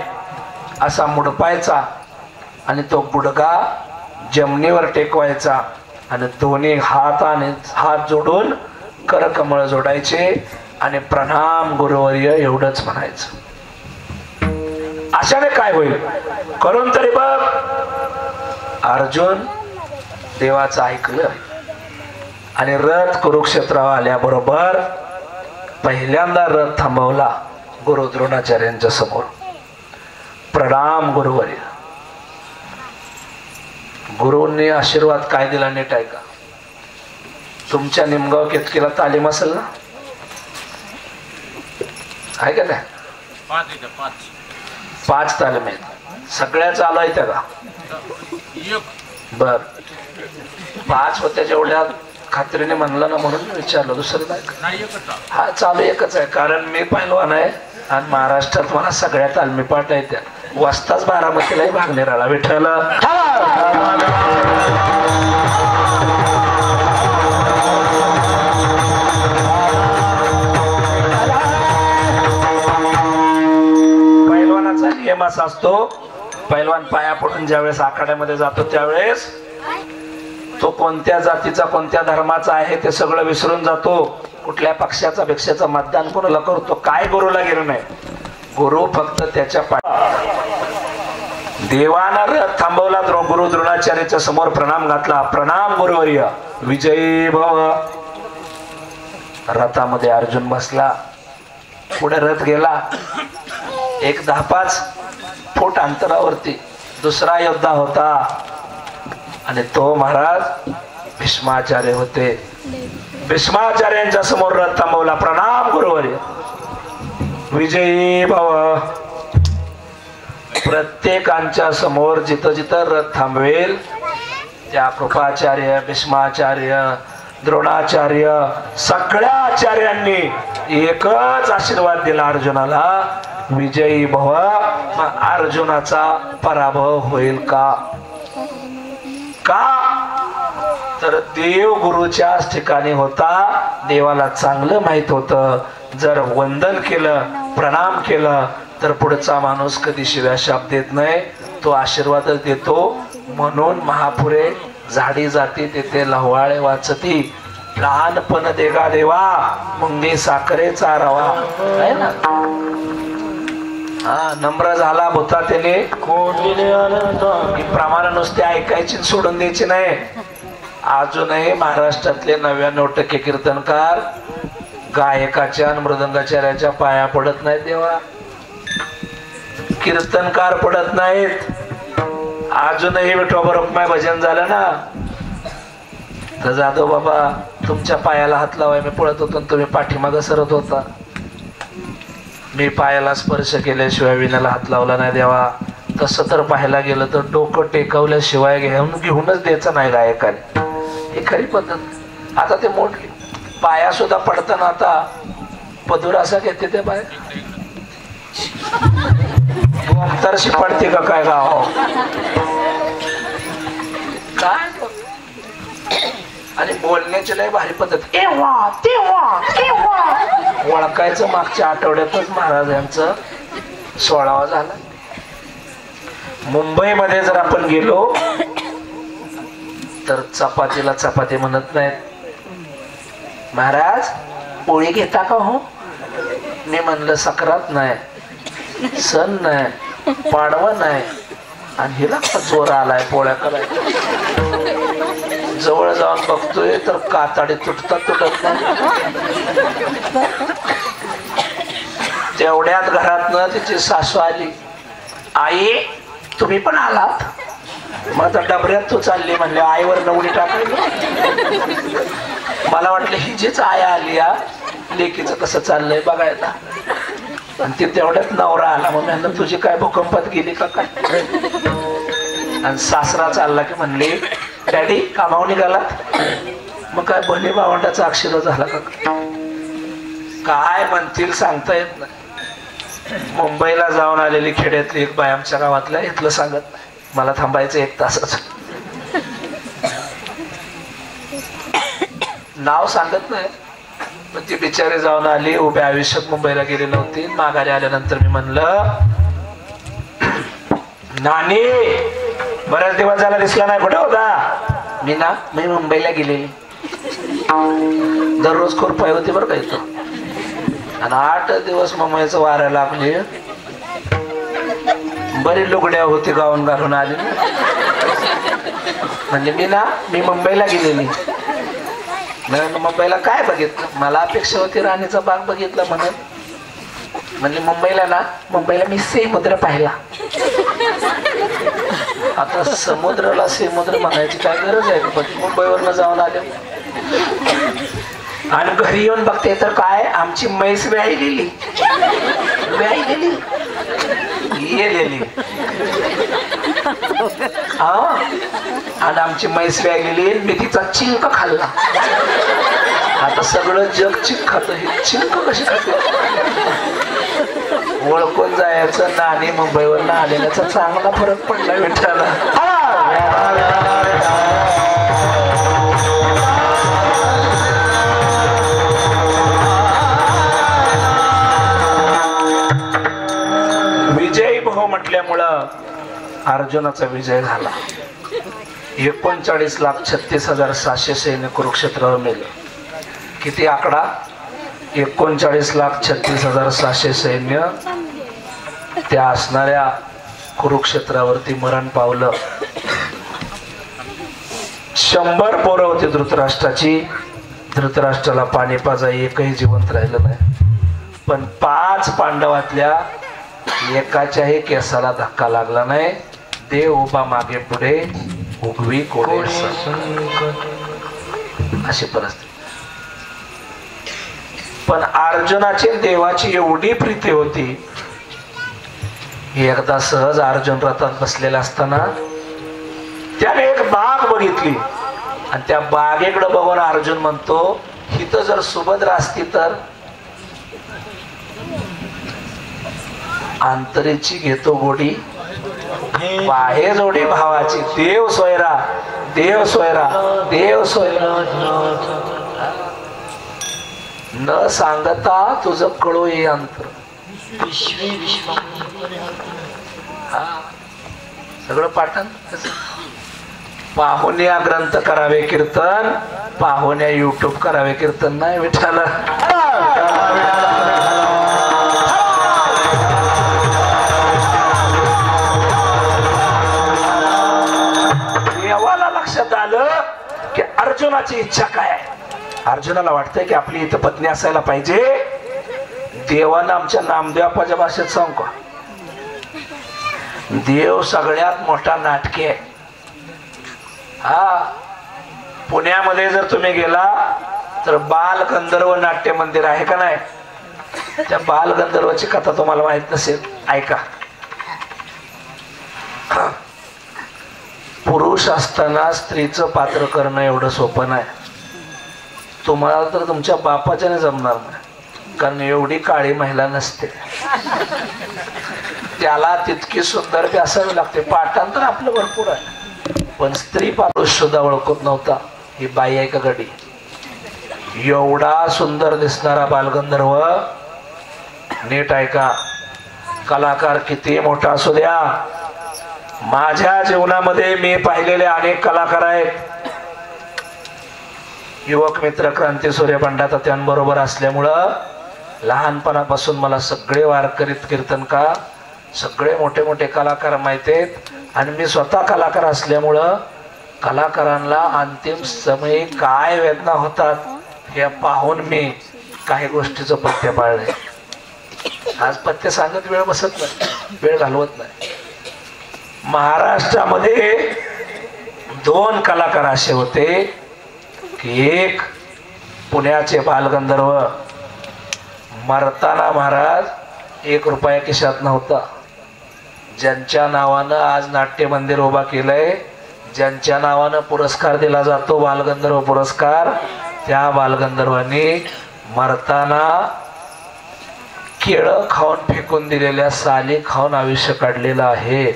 [SPEAKER 1] असा मुडपायचा आणि तो गुडघा जमिनीवर टेकवायचा आणि दोन्ही हाताने हात जोडून करकमळ जोडायचे आणि प्रणाम गुरुवर्य एवढंच म्हणायचं. अशाने काय होईल? करून तरी बघ. अर्जुन देवाचं ऐकलं आणि रथ कुरुक्षेत्रावर आल्याबरोबर पहिल्यांदा रथ थांबवला गुरु द्रोणाचार्यांच्या समोर. प्रणाम गुरुवर्य. गुरुंनी आशीर्वाद काय दिला नीट ऐका. तुमच्या निमगाव केतकीला तालीम असेल ना, आहे का नाही? 5 तालीम आहेत. सगळ्या चालू आहेत का? बर, 5 होत्या जेवढ्या खात्रीने म्हणलं ना म्हणून विचारलं, दुसरं नाही. हा चालू एकच आहे, कारण मी पहिलवान आहे आणि महाराष्ट्रात मला सगळ्या तालमी पाठ आहेत. त्या वाजताच बारामतीलाही भागनेराला विठ्ठल. पहिलवानाचा नियम असा असतो, पहिलवान पाया पडून ज्यावेळेस आखाड्यामध्ये जातो त्यावेळेस तो कोणत्या जातीचा कोणत्या धर्माचा आहे ते सगळं विसरून जातो. कुठल्या पक्षाचा भिक्षाचा मतदान कोणाला करतो काय गुरुला गेलं नाही. गुरु फक्त त्याच्या देवानं रथ थांबवला. गुरु द्रोणाचार्याच्या समोर प्रणाम घातला. प्रणाम गुरुवर्य, विजयी भव. रथामध्ये अर्जुन बसला. पुढे रथ गेला. एक 10-5 फूट अंतरावरती दुसरा योद्धा होता आणि तो महाराज भीष्माचार्य होते. भीष्माचार्यांच्या समोर रथ थांबवला. प्रणाम गुरुवर्य, विजयी भव. प्रत्येकांच्या समोर जिथं जिथं रथ थांबवेल त्या कृपाचार्य, भीष्माचार्य, द्रोणाचार्य सगळ्या आचार्यांनी एकच आशीर्वाद दिला अर्जुनाला, विजयी भव. अर्जुनाचा पराभव होईल का? तर देव गुरुच्याच ठिकाणी होता. देवाला चांगलं माहित होतं, जर वंदन केलं, प्रणाम केलं तर पुढचा माणूस कधी शिव्या शाप देत नाही, तो आशीर्वादच देतो. म्हणून महापुरे झाडी जाती तेथे लहवाळे वाचती, लहानपण देगा देवा मुंगी साखरेचा रवा. आहे ना? हा, नम्र झाला भूता त्याने प्रमाण नुसते ऐकायची सोडून द्यायची नाही. अजूनही महाराष्ट्रातले 99% कीर्तनकार गायकाच्या आणि मृदंगाचार्याच्या पाया पडत नाहीत. देवा कीर्तनकार पडत नाहीत. अजूनही विठोबा रुक्माई भजन झालं ना तर जाधव बाबा तुमच्या पायाला हात लावाय मी पळत होतो, तुम्ही पाठीमागं सरत होता. मी पायाला स्पर्श केल्याशिवाय विण्याला हात लावला नाही. देवा तसं तर पाहायला गेलं तर डोकं टेकवल्याशिवाय घेऊनच द्यायचं नाही गायकाने. ही खरी पद्धत. आता ते मोडली. पाया सुद्धा पडताना आता पदूर असा घेते ते पाय तरशी पडते का काय गाव काय. आणि बोलण्याची लय भारी पद्धत. ओळखायचं मागच्या आठवड्यातच महाराजांचं 16वा झाला. मुंबईमध्ये जर आपण गेलो तर चपातीला चपाती म्हणत नाहीत. महाराज पोळी घेता का हो? मी म्हणलं सक्रात नाही, सण नाही, पाडवा नाही आणि हिला जोर आलाय पोळ्या करायला. जवळ जाऊन बघतोय तर काताडी तुटत नाही. तेवढ्यात घरातनं तिची सासू आली. आई तुम्ही पण आलात? मग तर डबऱ्यात तू चालली म्हणले. आईवर नवडी टाकायला. मला वाटलं हिचीच आई आली या लेकीचं कसं चाललंय बघायला. आणि ती तेवढ्यात नवरा आला. मग म्हणलं तुझी काय भूकंपात गेली का काय? आणि सासरा चालला की म्हणले डॅडी कामावर निघालात? मग काय बहिणी भावंडाचा अक्षर झाला का? काय म्हणतील सांगता येत नाही. मुंबईला जाऊन आलेली खेड्यातली एक बाई आमच्या गावातल्या इथलं सांगत नाही. मला थांबायचं 1 तासाच. नाव सांगत नाही. पण ती बिचारी जाऊन आली. उभ्या आयुष्यात मुंबईला गेली नव्हती. माघारी आल्यानंतर मी म्हणलं नानी बऱ्याच दिवस झाला दिसला नाही, कुठे होता? मी मुंबईला गेलेली. दररोज खुरपाई होती बरं का इथं. आणि 8 दिवस मुंबईचं वारा लागली. बरी लुगड्या होती गाऊन घालून आली. म्हणजे मी मुंबईला गेलेली. मुंबईला काय बघितलं? मला अपेक्षा होती राणीचा बाग बघितला म्हणत. म्हणजे मुंबईला मी समुद्र पाहिला. आता समुद्राला समुद्र म्हणायची काय गरज आहे? मुंबईवरनं जाऊन आले. आणि घरी येऊन बघते तर काय आमची म्हैस व्यायलेली येलेली हा. आणि आमची म्हैस व्यायलेली मी तिचा चिंक खाल्ला. आता सगळं जग चिंक खात. ही चिंक कशी खाते ओळखून जायचं. नाणी मुंबईवर आलेल्याचा चांगला फरक पडला विठ्ठला. विजयी भाऊ म्हटल्यामुळं अर्जुनाचा विजय झाला. 39,36,700 सैन्य कुरुक्षेत्रावर मेले. किती आकडा? 39,36,700 सैन्य त्या असणाऱ्या कुरुक्षेत्रावरती मरण पावलं. 100 पोरं होती धृतराष्ट्राची. धृतराष्ट्राला पाणी पाजा एकही जिवंत राहिलं नाही. पण 5 पांडवातल्या एकाच्याही केसाला धक्का लागला नाही. देव उभा मागे पुढे उगवी कोडे अशी परिस्थिती. पण अर्जुनाची देवाची एवढी प्रीती होती. एकदा सहज अर्जुन रथात बसलेला असताना त्याने एक बाग बघितली आणि त्या बागेकडे बघून अर्जुन म्हणतो हिथं जर सुभद्रा असती तर. अंतरेची घेतो गोडी बाहे जोडी भावाची. देव सोयरा देव सोयरा देव सोयरा न सांगता तुझं कळो ये अंतर. सगळं पाठन. पाहुण्या ग्रंथ करावे कीर्तन, पाहुण्या युट्यूब करावे कीर्तन नाही विठ्ठला. देवाला लक्षात आलं की अर्जुनाची इच्छा काय आहे. अर्जुनाला वाटतंय की आपली इथं पत्नी असायला पाहिजे. देवानं आमच्या नामदेवाच्या भाषेत सांगू, देव सगळ्यात मोठा नाटकी आहे. हा, पुण्यामध्ये जर तुम्ही गेला तर बाल गंधर्व नाट्य मंदिर आहे का नाही. त्या बाल गंधर्वाची कथा तुम्हाला माहित नसेल, ऐका. पुरुष असताना स्त्रीचं पात्र करणं एवढं सोपं नाही. तुम्हाला तर तुमच्या बापाच्याने जमणार नाही, कारण एवढी काळी महिला नसते. त्याला तितकी सुंदर बी असावी लागते. पाठांतर आपलं भरपूर आहे, पण स्त्री पुरुष सुद्धा ओळखत नव्हता ही बाई आहे का गडी. एवढा सुंदर दिसणारा बालगंधर्व. नीट ऐका, कलाकार किती मोठा असू द्या, माझ्या जीवनामध्ये मी पाहिलेले अनेक कलाकार आहेत. युवक मित्र क्रांती सूर्य पंडित त्यांबरोबर असल्यामुळं लहानपणापासून मला सगळे वारकरीत कीर्तनकार सगळे मोठे मोठे कलाकार माहिती आहेत. आणि मी स्वतः कलाकार असल्यामुळं कलाकारांना अंतिम समयी काय वेदना होतात हे पाहून मी काही गोष्टीचं पथ्य पाळलंय. आज पथ्य सांगत वेळ बसत नाही, वेळ घालवत नाही. महाराष्ट्रामध्ये 2 कलाकार असे होते की एक पुण्याचे बालगंधर्व. मरताना महाराज 1 रुपया खिशात नव्हता. ज्यांच्या नावानं आज नाट्य मंदिर उभा केलंय, ज्यांच्या नावानं पुरस्कार दिला जातो बालगंधर्व पुरस्कार, त्या बालगंधर्वांनी मरताना केळं खाऊन फेकून दिलेल्या साली खाऊन आयुष्य काढलेलं आहे.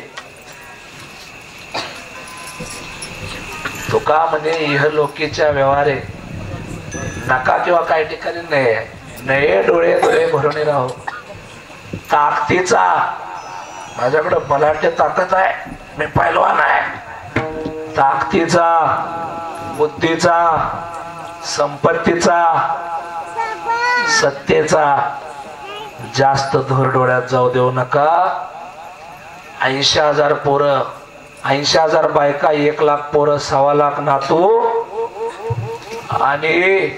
[SPEAKER 1] तुका म्हणे इहलोकीच्या व्यवहारे नका किंवा काही ठिकाणी नाही. नये डोळे डोळे भरून राहो. ताकदीचा माझ्याकडे बलाढ्य ताकद आहे, मी पैलवान आहे. ताकदीचा, बुद्धीचा, संपत्तीचा, सत्तेचा जास्त धूर डोळ्यात जाऊ देऊ नका. 80,000 पोरं, 80,000 बायका, 1,00,000 पोरं, 1,25,00,000 नातू आणि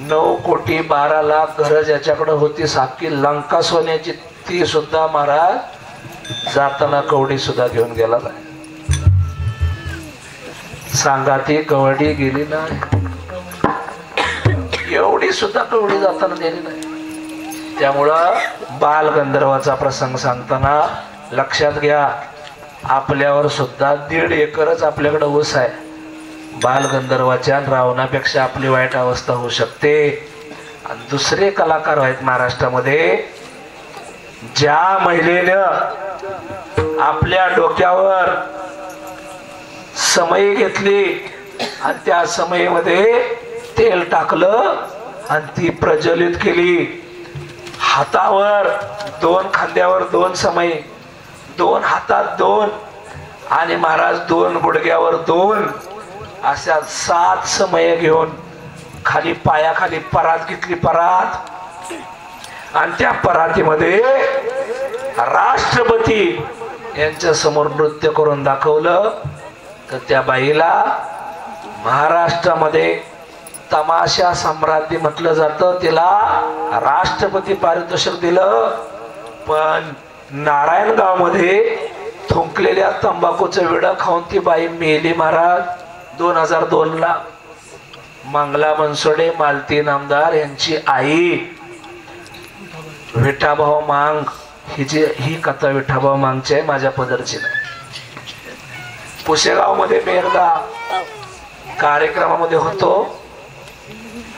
[SPEAKER 1] 9,12,00,000 घरं ज्याच्याकडे होती साखी लंका सोन्याची, ती सुद्धा महाराज जाताना कवडी सुद्धा घेऊन गेला नाही. सांगा ती कवडी गेली नाही. एवढी सुद्धा कवडी जाताना दिली नाही. त्यामुळं बाल गंधर्वाचा प्रसंग सांगताना लक्षात घ्या, आपल्यावर सुद्धा 1.5 एकरच आपल्याकडे ऊस आहे. बाल गंधर्वाच्या रावणापेक्षा आपली वाईट अवस्था होऊ शकते. आणि दुसरे कलाकार आहेत महाराष्ट्रामध्ये, ज्या महिलेनं आपल्या डोक्यावर समई घेतली आणि त्या समईमध्ये तेल टाकलं आणि ती प्रज्वलित केली. हातावर 2, खांद्यावर 2 समई, 2 हातात 2 आणि महाराज 2 गुडघ्यावर 2 अशा 7 समया घेऊन खाली पायाखाली परात घेतली. परात आणि त्या परातीमध्ये राष्ट्रपती यांच्या समोर नृत्य करून दाखवलं. तर त्या बाईला महाराष्ट्रामध्ये तमाशा सम्राज्ञी म्हटलं जातं. तिला राष्ट्रपती पारितोषिक दिलं. पण नारायणगाव मध्ये थुंकलेल्या तंबाखूचं विडं खाऊन ती बाई मेली महाराज 2002 ला. मंगला बनसोडे मालती नामदार यांची आई विठाभाऊ मांग, ही कथा विठाभाऊ मांगची आहे, माझ्या पदरची नाही. पुशेगाव मध्ये मी एकदा कार्यक्रमामध्ये होतो,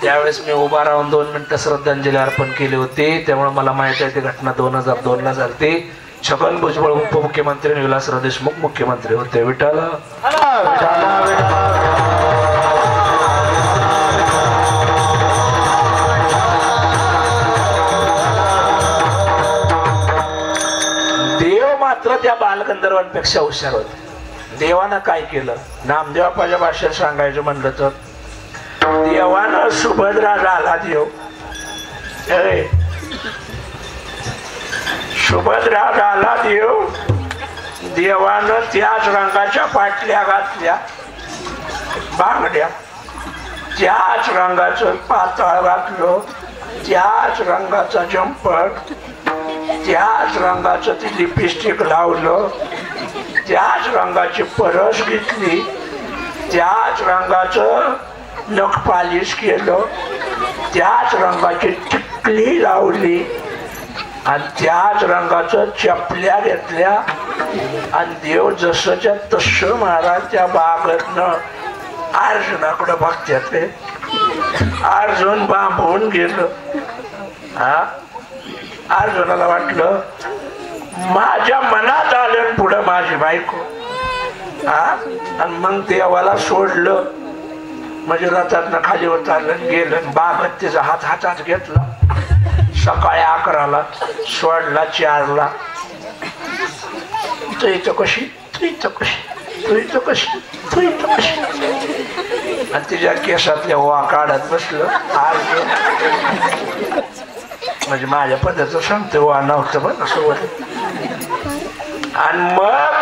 [SPEAKER 1] त्यावेळेस मी उभा राहून 2 मिनिटं श्रद्धांजली अर्पण केली होती. त्यामुळे मला माहिती आहे ती घटना 2002 ला झाली. छगन भुजबळ उपमुख्यमंत्री, विलासराव देशमुख मुख्यमंत्री होते. विठ्ठल देव मात्र त्या बालगंधर्वांपेक्षा हुशार होते. देवानं काय केलं, नामदेवाच्या भाषेत सांगायचं म्हणलं तर देवानं सुभद्रा झाला देव. सुभद्रा झाला देव. देवानं त्याच रंगाच्या पाटल्या घातल्या, बांगड्या त्याच रंगाचं पाताळ घातलं, त्याच रंगाचा जंपर, त्याच रंगाचं ती लिपस्टिक लावलं, त्याच रंगाची परस घेतली, त्याच रंगाचं नख पालिश केलं, त्याच रंगाची टिकली लावली आणि त्याच रंगाचं चपल्या घेतल्या. आणि देव जसंच्या तसं महाराज त्या बागेतनं अर्जुनाकडे बघतात. अर्जुन बांबून गेलं. अर्जुनाला वाटलं माझ्या मनात आलं पुढं माझी बायको. आणि मग देवाला सोडलं, म्हणजे रथातनं खाली उतरलं गेलं. बागत तिचा हात हातात घेतला. सकाळी 11ला सोडला, 4ला. तू इथं कशी, तू इथं कशी, तू इथं कशी, तू इथं कशी. आणि तिच्या केसातल्या वा काढत बसलं. अर्जुन म्हणजे माझ्या पद्धतीचं सांगतो, वा नव्हतं पण सोबत. आणि मग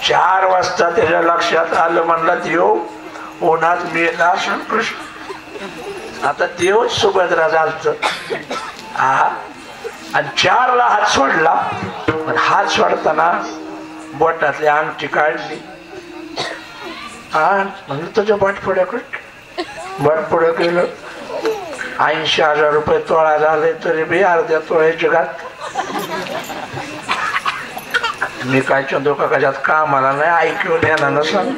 [SPEAKER 1] 4 वाजता त्याच्या लक्षात आलं, म्हणला देव उन्हात मेला असून कृष्ण. आता देवच सुभद्रा झालत. आणि 4ला हात सोडला. पण हात सोडताना बोटातली अंगठी काढली. म्हणलं तुझ्या बटपुड्याकडे बटपुड्या केलं. 80,000 रुपये तोळा झाले तरी बी अर्ध्या तोळ्याची घात. मी काय चंद्र काकाच्यात कामाला नाही, ऐकून येणार नसं.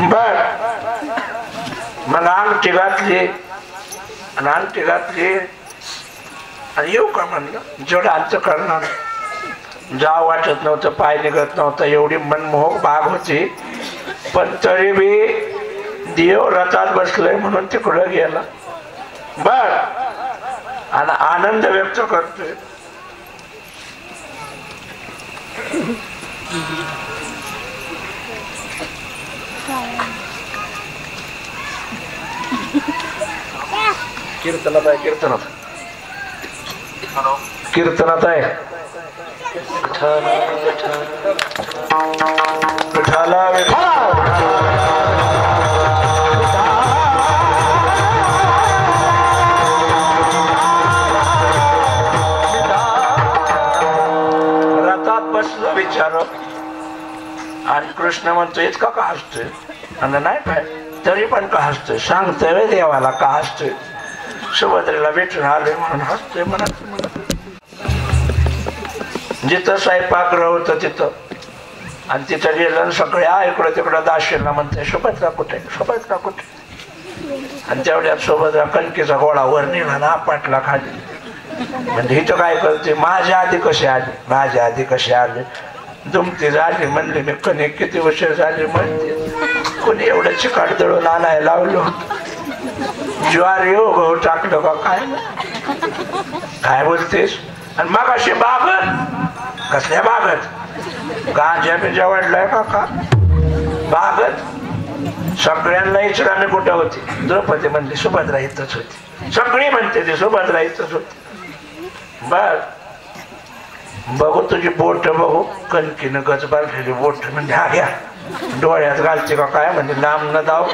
[SPEAKER 1] बर मग अंगठी घातली आणि अंगठी घातली आणि येऊ का म्हणलं. जेवढं आमचं करणार जाव वाटत नव्हतं, पाय निघत नव्हतं, एवढी मनमोहक बाग होती. पण तरी बी देव रथात बसलंय म्हणून तिकडं गेला. बर आणि आनंद व्यक्त करतोय. कीर्तनात आहे, कीर्तनात कीर्तनात आहे. विठाला विठा रथात बसलं विचार. आणि कृष्ण म्हणतो इतका का हसतोय. आणि नाही काय
[SPEAKER 2] तरी पण का हसतोय? सांगतोय वे देवाला का हसतोय? सुभद्रेला भेटून आलोय म्हणून हसतोय म्हणत. जिथं स्वयंपाकगृह होतं तिथं, आणि तिथं गेलं सगळे इकडं तिकडं दाशीला म्हणते सुभद्रा कुठे, सुभद्रा कुठे? आणि तेवढ्यात सुभद्रा कणकीचा गोळा वर निघाला आपटला खाली. म्हणजे हिथं काय करते, माझ्या आधी कसे आले, माझ्या आधी कसे आले? दुमती झाली म्हणले मी कणिक किती उशीर झाली म्हणते. कोणी एवढं चिकाट दळून आणायला लावलो, ज्वारी गहू टाकलं का काय? काय बोलतेस? आणि मग अशी बागत, कसल्या बागत? गांजा बिंजा वाढलाय का बागत? सगळ्यांना इचरा मी कुठं होती? द्रौपदी म्हणली सुभद्रा इथंच होती. सगळी म्हणते ती सुभद्रा इथंच होती. बर बघू तुझी बोट बघू, कणकीनं गच बांधलेली बोट. म्हणजे हा घ्या, डोळ्यात घालते का काय? म्हणजे लांब न दाव.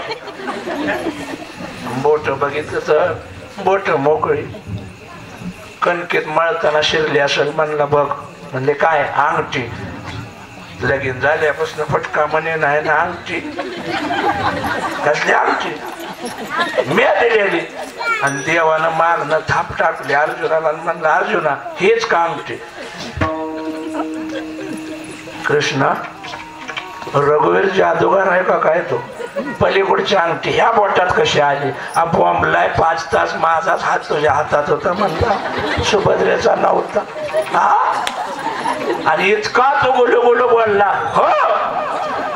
[SPEAKER 2] बोट बघितलं तर बोट मोकळी, कणकीत मळताना शिरली असेल. म्हणला बघ. म्हणजे काय? अंगठी. लगीन झाल्यापासून फटका म्हणे नाही ना अंगठी. कसली अंगठी? मी दिलेली. आणि देवानं मागणं थाप टाकली अर्जुनाला. म्हणलं अर्जुना हेच का अंगठी? कृष्णा रघुवीर जादूगार आहे का काय तो? पलीकडची अंगठी ह्या बोटात कशी आली? बॉम्बलाय 5 तास माझाच हात तुझ्या हातात होता म्हणला, सुभद्रेचा नव्हता. हा, आणि इतका तो गोलो गोलो बोलला. हो,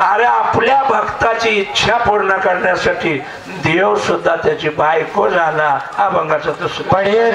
[SPEAKER 2] अरे आपल्या भक्ताची इच्छा पूर्ण करण्यासाठी देव सुद्धा त्याची बायको झाला. अभंगाचा तो पडे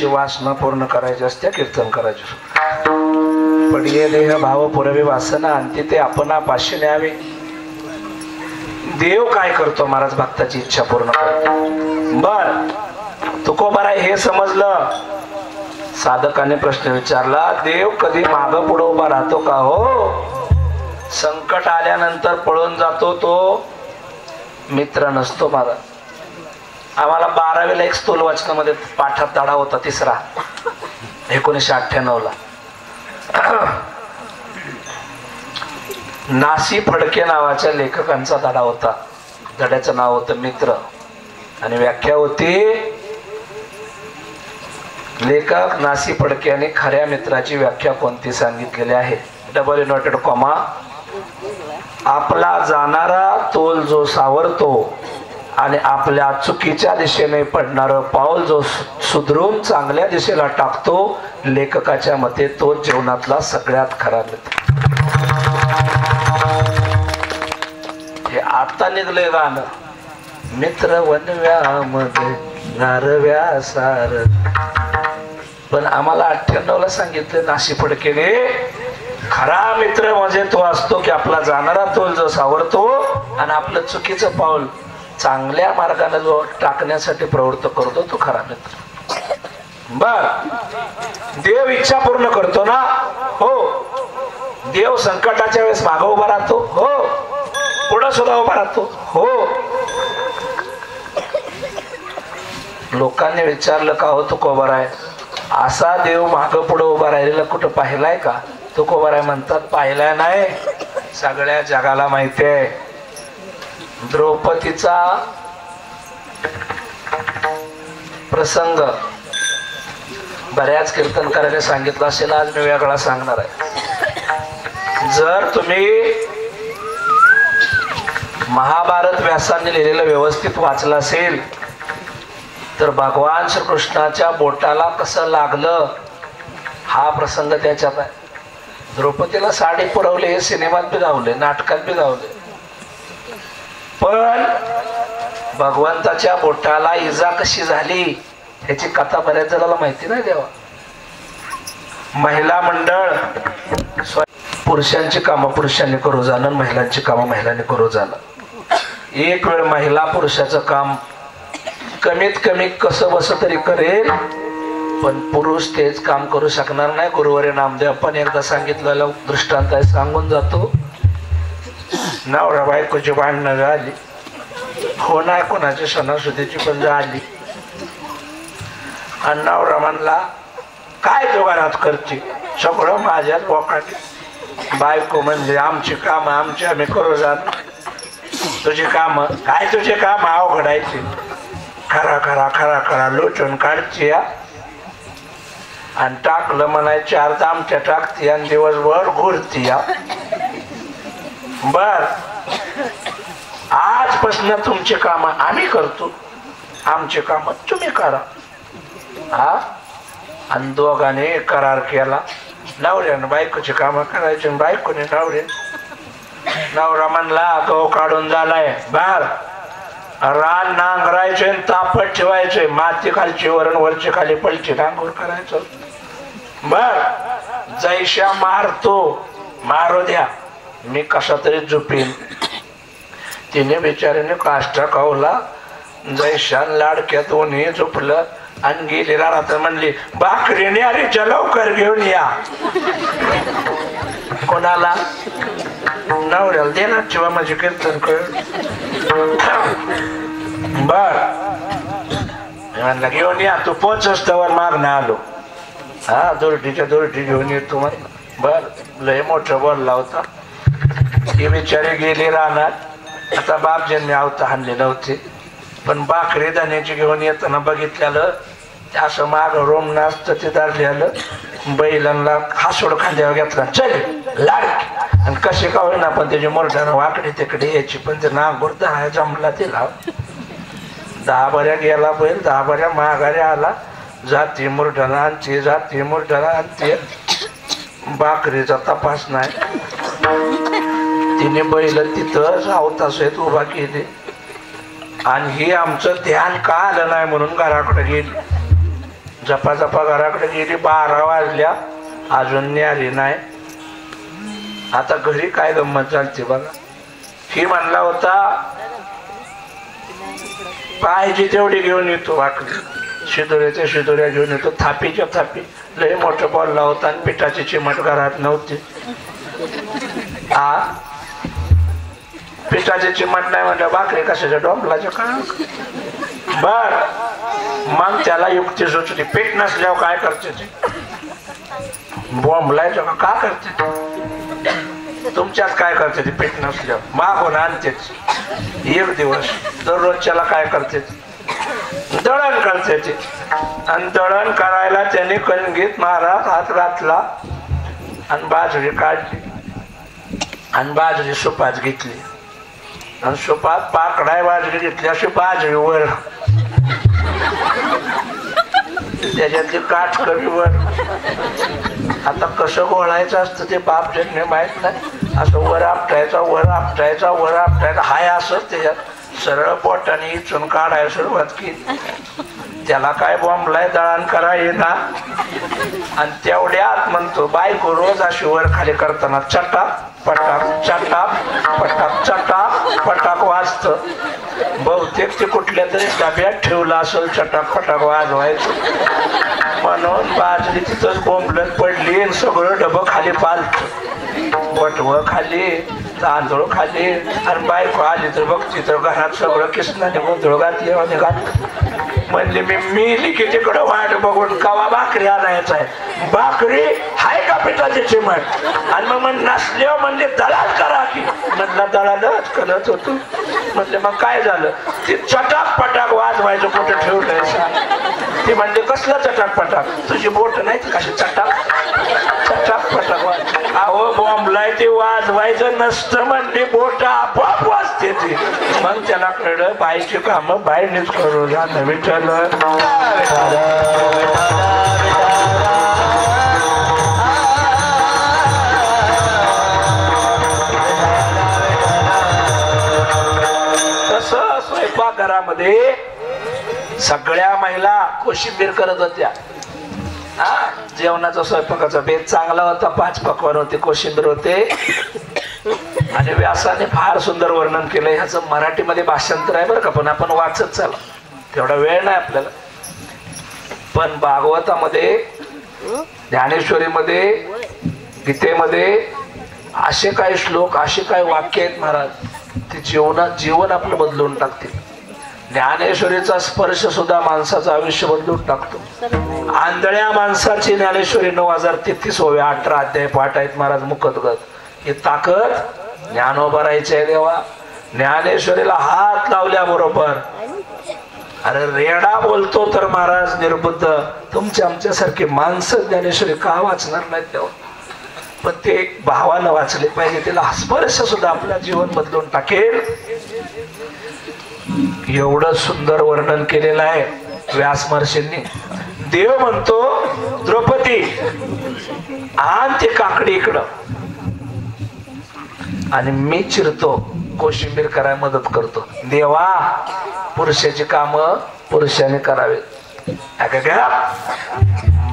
[SPEAKER 2] वासना पूर्ण करायची असते, कीर्तन करायचे. पण ये देह भाव पुरवे वासना आणि ते आपण पाशी न्यावे. देव काय करतो महाराज? भक्ताची इच्छा पूर्ण करतो. बर तुकोबाराय हे समजलं. साधकाने प्रश्न विचारला, देव कधी मागं पुढे उभा राहतो का हो? संकट आल्यानंतर पळून जातो तो मित्र नसतो महाराज.
[SPEAKER 1] आम्हाला 12वीला एक स्थूल वाचनामध्ये पाठात धडा होता तिसरा 1998ला. नासी फडके नावाच्या लेखकांचा धडा होता. धड्याचं नाव होतं मित्र आणि व्याख्या होती, लेखक नासी फडके यांनी खऱ्या मित्राची व्याख्या कोणती सांगितलेली आहे. Double inverted comma. आपला जाणारा तोल जो सावरतो आणि आपल्या चुकीच्या दिशेने पडणारं पाऊल जो सुधरून चांगल्या दिशेला टाकतो, लेखकाच्या मते तो जीवनातला सगळ्यात खरा मित्र. हे आता निघलंय गाणं, मित्र वनव्यामध्ये नारव्या सार. पण आम्हाला 98ला सांगितलं नासी फडकेने, खरा मित्र म्हणजे तो असतो की आपला जाणारा तोल जो सावरतो आणि आपलं चुकीचं पाऊल चांगल्या मार्गाने जो टाकण्यासाठी प्रवृत्त करतो, तो खरा मित्र. बर, देव इच्छा पूर्ण करतो ना? हो. देव संकटाच्या वेळेस मागे उभा राहतो? हो. पुढे सुद्धा उभा राहतो? हो. लोकांनी विचारलं का हो तुकोबार आहे, असा देव मागं पुढे उभा राहिलेला कुठं पाहिलाय का? तुकोबार आहे म्हणतात पाहिलाय नाही, सगळ्या जगाला माहिती आहे. द्रौपदीचा प्रसंग बऱ्याच कीर्तनकारांनी सांगितलं असेल, आज मी वेगळा सांगणार आहे. जर तुम्ही महाभारत व्यासांनी लिहिलेलं व्यवस्थित वाचलं असेल तर भगवान श्रीकृष्णाच्या बोटाला कसं लागलं हा प्रसंग त्याच्यात आहे. द्रौपदीला साडी पुरवली, हे सिनेमात बी गावले, नाटकात बी गावले, पण भगवंताच्या बोटाला इजा कशी झाली ह्याची कथा बऱ्याच जणांना माहिती नाही. देवा महिला मंडळ, पुरुषांची कामं पुरुषांनी करू जाणं, महिलांची कामं महिलांनी करू जाणं. एक वेळ महिला पुरुषाचं काम कमीत कमी कसं बस तरी करेल, पण पुरुष तेच काम करू शकणार नाही. गुरुवारी नामदेव पण एकदा सांगितलेलं दृष्टांत आहे, सांगून जातो. नवरा बायकोची भांडणं झाली, हो नाही कोणाच्या सणासुदीची पण झाली, आणि नवरा म्हणला काय जुगारात करते, सगळं माझ्याच बोकाटी. बायको म्हणजे आमची कामं आमची आम्ही करू जात, तुझी कामं काय, तुझे काम अवघडायचे, खरा खरा खरा खरा लोचून काढची आणि टाकलं म्हणाय 4 दामट्या टाकती आणि दिवसभर घुरती. बर, आजपासून तुमची कामं आम्ही करतो, आमची कामं तुम्ही करा. हा, आणि दोघांनी करार केला. नवऱ्यानं बायकोची कामं करायची, बायकोने नवरे. नवरा म्हणला गहू काढून झालाय, बार रान नांगरायचे, तापट ठेवायचे, माती खालची वरण वरची खाली पलची नांगूर करायचं. बर, जैशा मारतो मारू द्या, मी कसा तरी झोपीन. तिने बिचारीने काष्टा कावला, जैशा लाडक्या दोन्ही झोपलं आणि गेली राहत. म्हणली भाकरीने अरे लवकर घेऊन या. कोणाला? नवऱ्याला देणार शिवा माझे कीर्तन कर. बर, म्हणलं घेऊन या, तू पोचस तवर मागणं आलो. हा, दुरटीच्या दुरटी घेऊन येतो. बर, लय मोठं बोलला होता. ही बिचारी गेली राहणार. आता बापजींनी आवता हाणले नव्हते, पण भाकरी धान्याची घेऊन येताना बघितलेलं असं माग रोम नाचतं ते धरलेलं. बैलांना हासोड खांद्यावर घेतला, चल लाड, आणि कसे का होईना पण त्याची मोरट्यानं वाकडे तिकडे यायची, पण ते नागोर दहा जमला तिला. 10 बऱ्या गेला बैल, 10 बऱ्या माघारी आला. जाती मुरढाला आणते, जाती मुरढाला आणते, भाकरीचा तपास नाही. तिने बैल तिथं सावतासहित उभा केली आणि हे आमचं ध्यान का आलं नाही म्हणून घराकडे गेली. जपा जपा घराकडे गेली. 12 वाजल्या, अजून न्यारी नाही. आता घरी काय गंमत झालती बघा. ही म्हणला होता पाहिजे तेवढी घेऊन येतो भाकरी, शिदोऱ्याच्या शिदोऱ्या घेऊन येतो, थापीच्या थापी. लय मोठं बोलला होता आणि पिठाची चिमट घरात नव्हती. पिठाची चिमट नाही म्हणलं भाकरी कशाच्या डोंबलाच्या का.
[SPEAKER 2] बर मग त्याला युक्ती सुचली. पीठ नसल्यावर काय करते ते? बोंबलायचं का करते? तुमच्यात काय करते ते? पीठ नसल्यावर मागून आणतेच. एक दिवस दररोजच्याला काय करते? दळण करते ते. आणि दळण करायला त्याने कणगीत महाराज हात घातला आणि बाजरी काढली आणि बाजरी सुपात घेतली आणि सुपात पाकडाय बाजरी घेतली. अशी बाजरी वर, त्याच्यातली काठ कमी वर. आता कसं गोळायचं असतं ते बाप जन्मे माहित नाही. असं वर आपटायचा, वर आपटायचा, वर आपटायचा. हाय असं त्याच्यात सरळ बोटाने इचून काढायला सुरुवात केली. त्याला काय बॉम्बलाय दळण करा येईना. आणि तेवढ्यात म्हणतो बायको रोज अशी वर खाली करताना चटाक पटाक चटाक पटाक चटाक पटाक वाजत. बहुतेक ते कुठल्या तरी डब्यात ठेवलं असेल चटाक पटाक वाजवायचं. म्हणून बाजरी तिथंच बोंबलत पडली आणि सगळं डबं खाली पालत. बटवं खाली, तांदूळ खाली. आणि बायको आली तर बघती तर घरात सगळं किसनाने गोंधळ घातले आणि घातलं. म्हणजे मी की तिकडं वाट बघून कवा भाकरी आणायचं आहे. भाकरी हाय का पिठाची चिमट? आणि मग नसल्यावर म्हणले दळाच करा की. म्हणला दळालच करत होतो. म्हणले मग काय झालं? ते चटाक पटाक वाजवायचं कुठं ठेवलंय सांग? ते म्हणले कसलं चटाक पटाक? तुझी बोट नाही कशी चटाक चटाक पटाक वाज? अहो बॉम्बलाय ते वाजवायचं नसतं म्हणते, बोट आपोआप वाजते ती. मग त्याला कळलं बाईची कामं बाईनेच करू या नवीन ठरलं. तसं स्वयंपाकघरामध्ये सगळ्या महिला कोशिंबीर करत होत्या. जेवणाचा स्वयंपाकाचा बेत चांगला होता. 5 पकवान होते, कोशिंबीर होते. आणि व्यासाने फार सुंदर वर्णन केलं. ह्याचं मराठीमध्ये भाषांतर आहे बरं का, पण आपण वाचत चालू, तेवढा वेळ नाही आपल्याला. पण भागवतामध्ये, ज्ञानेश्वरीमध्ये, गीतेमध्ये असे काही श्लोक, असे काही वाक्य आहेत महाराज, ते जीवन आपलं बदलून टाकतील. ज्ञानेश्वरीचा स्पर्श सुद्धा माणसाचं आयुष्य बदलून टाकतो. आंधळ्या माणसाची ज्ञानेश्वरी 9033 18 अध्याय पाठ आहेत महाराज मुखतगत. ही ताकद ज्ञानोबा राहायची आहे देवा. ज्ञानेश्वरीला हात लावल्याबरोबर अरे रेडा बोलतो तर महाराज निर्बुद्ध. तुमच्या आमच्यासारखे माणसं ज्ञानेश्वरी का वाचणार नाहीत तेव्हा? पण ते भावानं वाचले पाहिजे. त्याला स्पर्श सुद्धा आपलं जीवन बदलून टाकेल. एवढं सुंदर वर्णन केलेलं आहे व्यास महर्षींनी. देव म्हणतो द्रौपदी आण ते काकडी इकडं, आणि मी चिरतो कोशिंबीर करायला मदत करतो. देवा पुरुषाची काम पुरुषाने करावेत.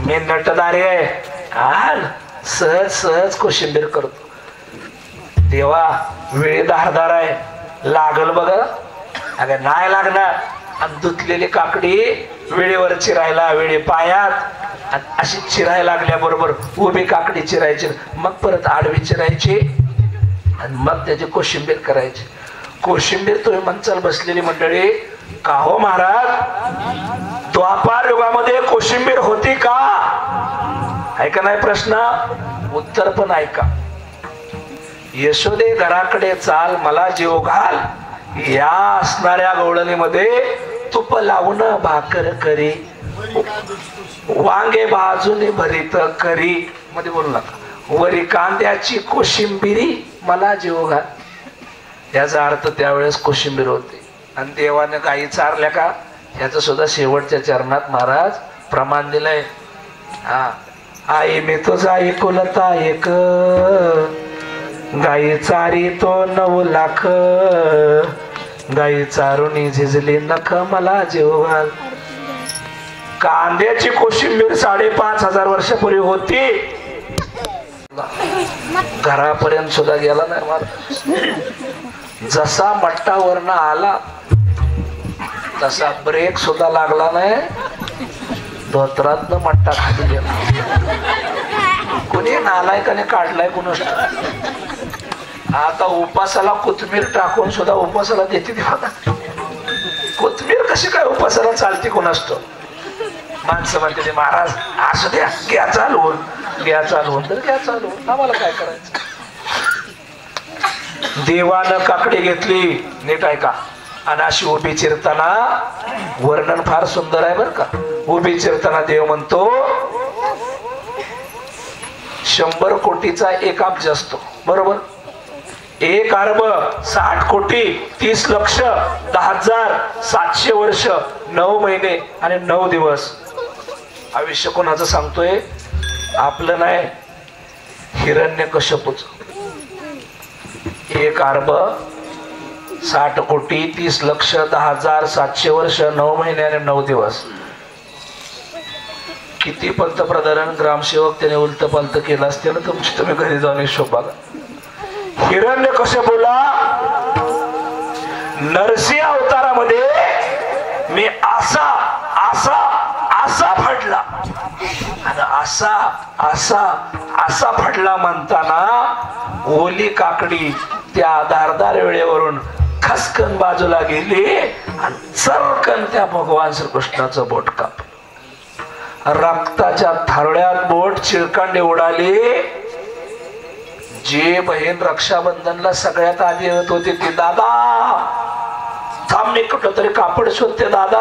[SPEAKER 2] मी नटदारी आहे, आण सहज सहज कोशिंबीर करतो. देवा वेळी धारदार आहे, लागल बघा. अगं नाही लागणार. आणि धुतलेली काकडी वेळेवर चिरायला, वेळी पायात, आणि अशी चिरायला लागल्याबरोबर उभी काकडी चिरायची, मग परत आडवी चिरायची, आणि मग त्याची कोशिंबीर करायची. कोशिंबीर तुम्ही म्हणचाल बसलेली मंडळी, का हो महाराज द्वापार युगामध्ये कोशिंबीर होती का? ऐका नाही प्रश्न, उत्तर पण ऐका. यशोदे घराकडे चाल मला जीव घाल या असणाऱ्या गवळणीमध्ये तुप लावून भाकर करी, वांगे भाजून भरीत करी मध्ये बोलू नका, वरी कांद्याची कोशिंबिरी मला जीव घाल. याचा अर्थ त्यावेळेस कोशिंबीर होती. आणि देवाने गायी चारल्या का याचं सुद्धा शेवटच्या चरणात महाराज प्रमाण दिलंय. आई मी तुझा एकुलता एक, गायी चारी तो 9 लाख, गायी चारुणी झिजली नख मला जीव घाल. कांद्याची कोशिंबीर 5,500 वर्षापूर्वी होती. घरापर्यंत सुद्धा गेला नाही महाराज. जसा मट्टावरनं आला तसा ब्रेक सुद्धा लागला नाही. धोत्रातनं मट्टा खाली गेला. कुणी नालायकाने काढलाय कुणास. आता उपासाला कोथमीर टाकून सुद्धा उपासाला देते. कोथमीर कशी काय उपासाला चालते कोणाष्ट. माणसं म्हणते महाराज असं द्या, घ्या चालवून, घ्या चालवून. तर घ्या चालवून, आम्हाला काय करायचं. देवानं काकडी घेतली, नीट ऐका. आणि अशी उभी चिरताना वर्णन फार सुंदर आहे बर का. उभी चिरताना देव म्हणतो 100 कोटीचा 1 अब्ज असतो, बरोबर. 1 अरब 60 कोटी 30 लक्ष 10,700 वर्ष 9 महिने आणि 9 दिवस. आयुष्य कोणाचं सांगतोय? आपलं नाही, हिरण्यकश्यपूचं. 1 अरब 60 कोटी 30 लक्ष 10,700 वर्ष 9 महिने आणि 9 दिवस. किती पंतप्रधान ग्रामसेवक त्याने उलट पालत केलं असते ना तुमची, तुम्ही घरी जाऊन हिशोब बघा. हिरण्यकश्यपूला नरसिंह अवतारामध्ये मी असा असा असा फडला आणि असा असा असा फडला म्हणताना ओली काकडी त्या धारदार वेळेवरून खसकन बाजूला गेली आणि चरकन त्या भगवान श्रीकृष्णाचं बोट कापलं. रक्ताच्या थारोळ्यात बोट चिरकांडी उडाली. जी बहीण रक्षाबंधनला सगळ्यात आधी येत होती ती, दादा थांब मी कुठं तरी कापड शोधते दादा.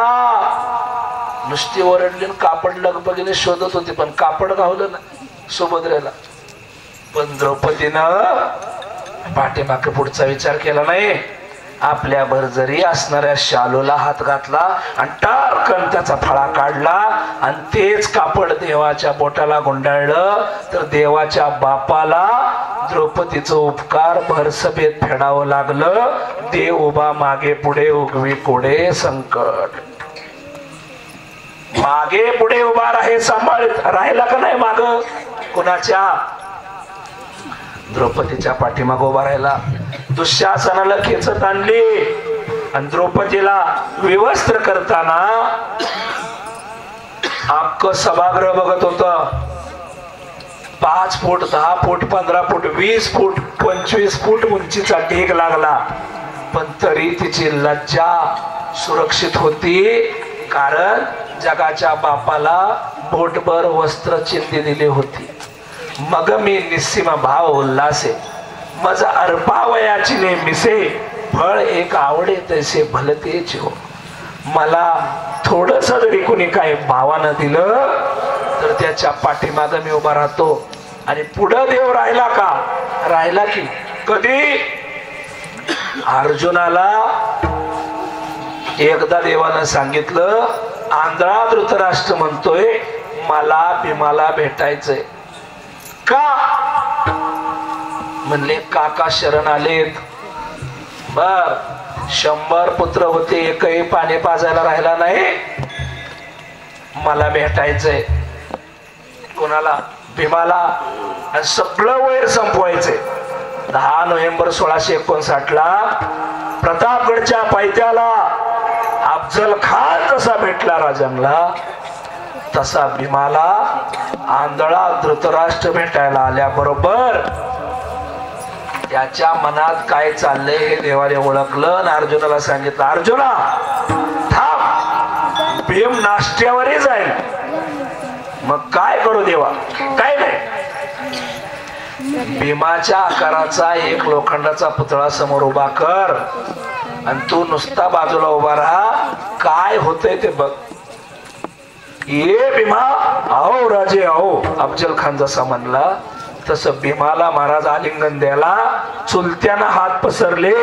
[SPEAKER 2] नुसती ओरडली, कापड लगबगीने शोधत होती पण कापड गावलं ना सुभद्रेला. पण द्रौपदीनं पाठीमागे पुढचा विचार केला नाही. आपल्या भरजरी असणाऱ्या शालूला हात घातला आणि टारकन त्याचा फळा काढला आणि तेच कापड देवाच्या बोटाला गुंडाळलं. तर देवाच्या बापाला द्रौपदीचं उपकार भरसभेत फेडावं लागलं. देव उभा मागे पुढे उगवी पुढे संकट. मागे पुढे उभा राहे सांभाळत राहिला का नाही माग कुणाच्या? द्रौपदीच्या पाठीमाग उभा राहिला. दुःशासनाला खेचत आणली आणि द्रौपदीला विवस्त्र करताना अख्खं सभागृह बघत होत. 5 फूट 10 फूट 15 फूट 20 फूट 25 फूट उंचीचा ढीग लागला. पण तरी तिची लज्जा सुरक्षित होती, कारण जगाच्या बापाला बोटभर वस्त्र चिंधी दिली होती. मग मी निस्सीम भाव उल्हासे मज अर्पावयाची नेमिसे फळ एक आवडे तैसे भलतेच हो. मला थोडस जरी कोणी काय भावानं दिलं तर त्याच्या पाठीमाग मी उभा राहतो. आणि पुढं देव राहिला का? राहिला की कधी? अर्जुनाला एकदा देवानं सांगितलं, आंधळा धृतराष्ट्र म्हणतोय मला भीमाला भेटायचंय. का? म्हणले काका शरण आलेत. बर 100 पुत्र होते, एकही पाणी पाजायला राहिला नाही. मला भेटायचंय. कोणाला? भीमाला. आणि सगळं वैर संपवायचंय. 10 नोव्हेंबर 1659 ला प्रतापगडच्या पायथ्याला अफजल खान जसा भेटला राजांना, तसा भीमाला आंधळा धृतराष्ट्र भेटायला आल्याबरोबर त्याच्या मनात काय चाललंय हे देवाने ओळखलं आणि अर्जुनाला सांगितलं, अर्जुना थांब, भीम नाष्ट्यावरही जाईल. मग काय करू देवा? काय नाही. भीमाच्या आकाराचा एक लोखंडाचा पुतळा समोर उभा कर आणि तू नुसता बाजूला उभा राहा, काय होतंय ते बघ. ये भीमा आओ राजे आओ. अफजल खान जसा म्हणला तसं भीमाला महाराज आलिंगन द्यायला चुलत्यानं हात पसरले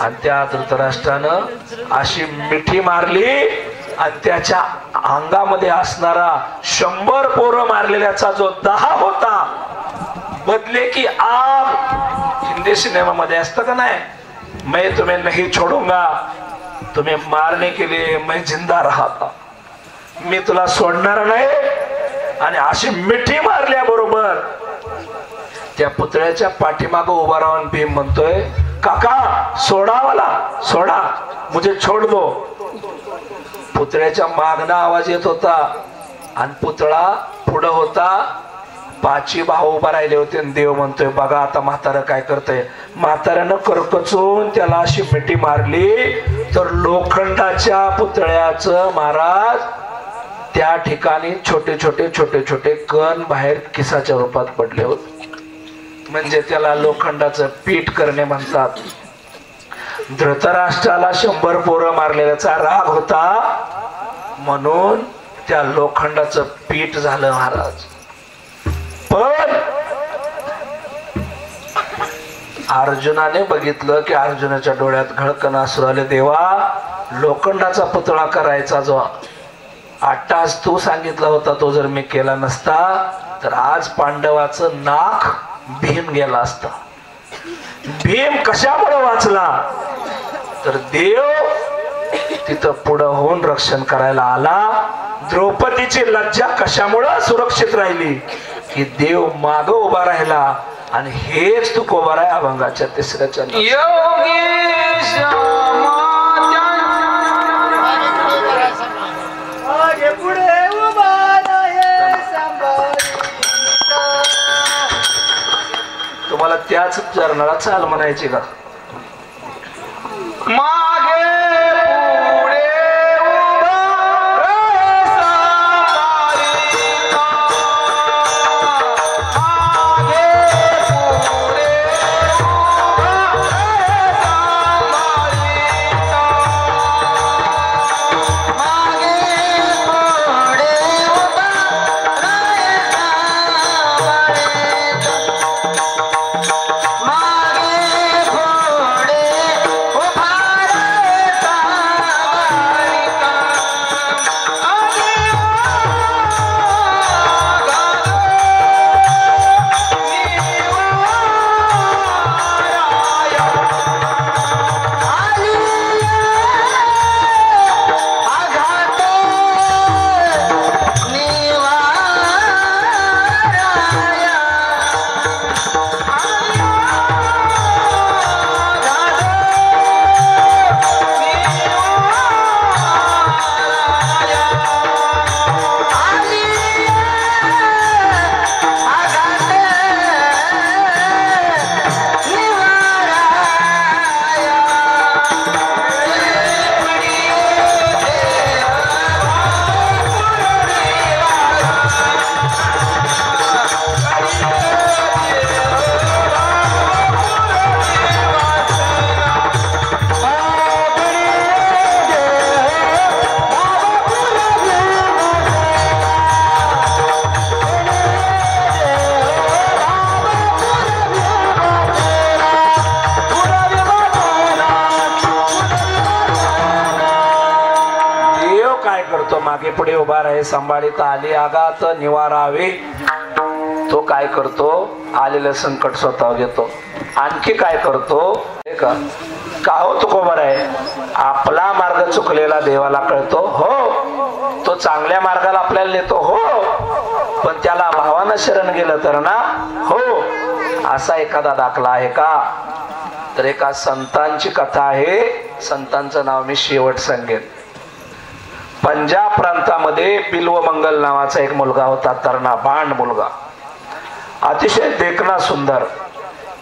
[SPEAKER 2] आणि त्या धृतराष्ट्रानं अशी मिठी मारली आणि त्याच्या अंगामध्ये असणारा 100 पोरं मारलेल्याचा जो 10 होता, बदले की आप हिंदी सिनेमा मध्ये असतं का नाही, मैं तुम्हें नहीं छोडूंगा, तुम्हें मारने के लिए मैं जिंदा रहा था, मी तुला सोडणार नाही. आणि अशी मिठी मारल्या बरोबर त्या पुतळ्याच्या पाठीमाग उभा राहून भीम म्हणतोय, काका सोडा मला, सोडा, मुझे छोड़ दो. पुतळ्याच्या मागणं आवाज येत होता आणि पुतळा पुढं होता. पाची भाऊ उभा राहिले होते आणि देव म्हणतोय बघा आता म्हातारं काय करतंय. म्हाताऱ्यानं करकचून त्याला अशी मिठी मारली तर लोखंडाच्या पुतळ्याचं महाराज त्या ठिकाणी छोटे छोटे छोटे छोटे कण बाहेर किसाच्या रूपात पडले होते. म्हणजे त्याला लोखंडाचं पीठ करणे म्हणतात. धृतराष्ट्राला 100 पोरं मारलेल्याचा राग होता म्हणून त्या लोखंडाचं पीठ झालं महाराज. पण अर्जुनाने बघितलं की अर्जुनाच्या डोळ्यात घळकण असू आले. देवा लोखंडाचा पुतळा करायचा जो आट्टास तू सांगितला होता तो जर मी केला नसता तर आज पांडवाचं नाक भीम गेला असता. भीम कशामुळे वाचला तर देव तिथं पुढं होऊन रक्षण करायला आला. द्रौपदीची लज्जा कशामुळे सुरक्षित राहिली की देव माग उभा राहिला आणि हेच तू उभा राहा अभंगाच्या 3ऱ्या चरणात. तुम्हाला त्याच चरणाला चाल म्हणायची का? मागे पुढे मागे पुढे उभा राहे सांभाळीत आली आगात निवारावे. तो काय करतो आलेलं संकट स्वतः घेतो. आणखी काय करतो का हो तुकोबर आहे आपला मार्ग चुकलेला देवाला कळतो हो. तो चांगल्या मार्गाला आपल्याला नेतो हो. पण त्याला भावानं शरण गेलं तर ना हो. असा एखादा दाखला आहे का तर एका संतांची कथा आहे. संतांचं नाव मी शेवट सांगेन. पंजाब प्रांतामध्ये बिल्वमंगल नावाचा एक मुलगा होता. तरणा बांड मुलगा अतिशय देखणा सुंदर.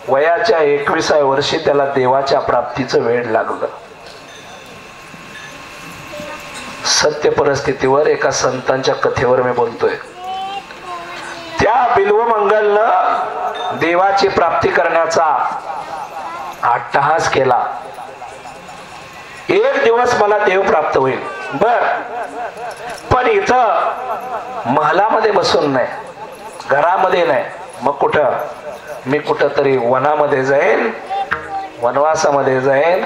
[SPEAKER 2] वयाच्या 21व्या वर्षी त्याला देवाच्या प्राप्तीचं वेळ लागलं. सत्य परिस्थितीवर एका संतांच्या कथेवर मी बोलतोय. त्या बिल्वमंगलनं देवाची प्राप्ती करण्याचा अट्टहास केला. एक दिवस मला देव प्राप्त होईल बर. पण इथं महलामध्ये बसून नाही घरामध्ये नाही मग कुठं मी कुठं तरी वनामध्ये जाईन वनवासामध्ये जाईन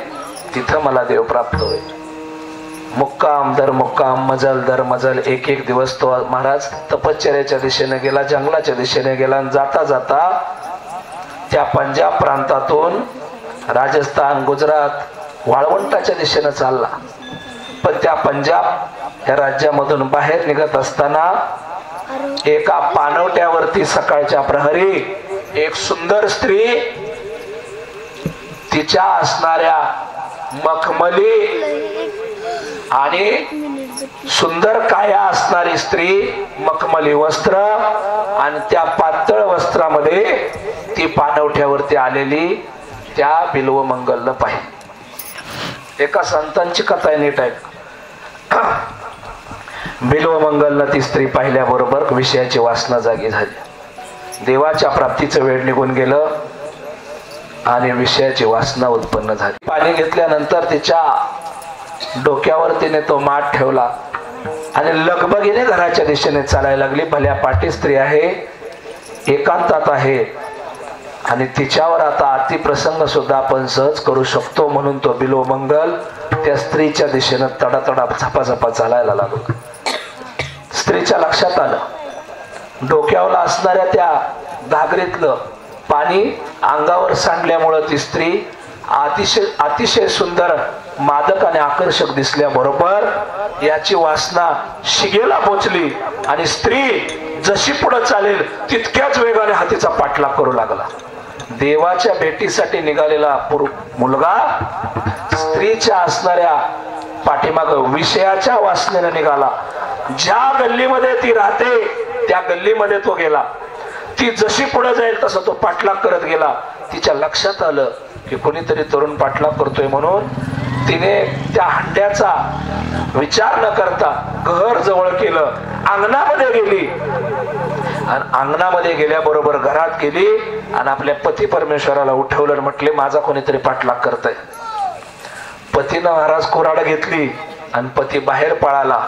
[SPEAKER 2] तिथं मला देव प्राप्त होईल. मुक्काम दर मुक्काम मजल दर मजल एक एक दिवस तो महाराज तपश्चर्याच्या दिशेने गेला जंगलाच्या दिशेने गेला. आणि जाता जाता त्या पंजाब प्रांतातून राजस्थान गुजरात वाळवंटाच्या दिशेने चालला. पण त्या पंजाब या राज्यामधून बाहेर निघत असताना एका पानवट्यावरती सकाळच्या प्रहरी एक सुंदर स्त्री तिच्या असणाऱ्या मखमली आणि सुंदर काया असणारी स्त्री, मखमली वस्त्र आणि त्या पातळ वस्त्रामध्ये ती पाणवठ्यावरती आलेली त्या बिल्वमंगलला पाहिजे. एका संतांची कथा आहे, नीट आहे. बिल्वमंगलला ती स्त्री पाहिल्याबरोबर विषयाची वासना जागी झाली. देवाच्या प्राप्तीचं वेळ निघून गेलं आणि विषयाची वासना उत्पन्न झाली. पाणी घेतल्यानंतर तिच्या डोक्यावर तिने तो माठ ठेवला आणि लगबगीने घराच्या दिशेने चालायला लागली. भल्या पाटी स्त्री आहे, एकांतात आहे आणि तिच्यावर आता अतिप्रसंग सुद्धा आपण सहज करू शकतो. म्हणून तो बिल्वमंगल त्या स्त्रीच्या दिशेने तडातडा झपाझपा चालायला लागला. स्त्रीच्या लक्षात आलं, डोक्यावर असणाऱ्या त्या घागरीतलं पाणी अंगावर सांडल्यामुळं ती स्त्री अतिशय सुंदर, मादक आणि आकर्षक दिसल्याबरोबर याची वासना शिगेला पोचली आणि स्त्री जशी पुढे चालेल तितक्याच वेगाने हातीचा पाठलाग करू लागला. देवाच्या भेटीसाठी निघालेला मुलगा स्त्रीच्या असणाऱ्या पाठीमाग विषयाच्या वासनेने निघाला. ज्या गल्लीमध्ये ती राहते त्या गल्लीमध्ये तो गेला. ती जशी पुढे जाईल तसं तो पाठलाग करत गेला. तिच्या लक्षात आलं की कोणीतरी तरुण पाठलाग करतोय, म्हणून तिने त्या हंड्याचा विचार न करता घर जवळ केलं, अंगणामध्ये गेली आणि अंगणामध्ये गेल्याबरोबर घरात गेली आणि आपल्या पती परमेश्वराला उठवलं आणि म्हटले, माझा कोणीतरी पाठलाग करतय. पतीनं महाराज कुऱ्हाड घेतली आणि पती बाहेर पळाला.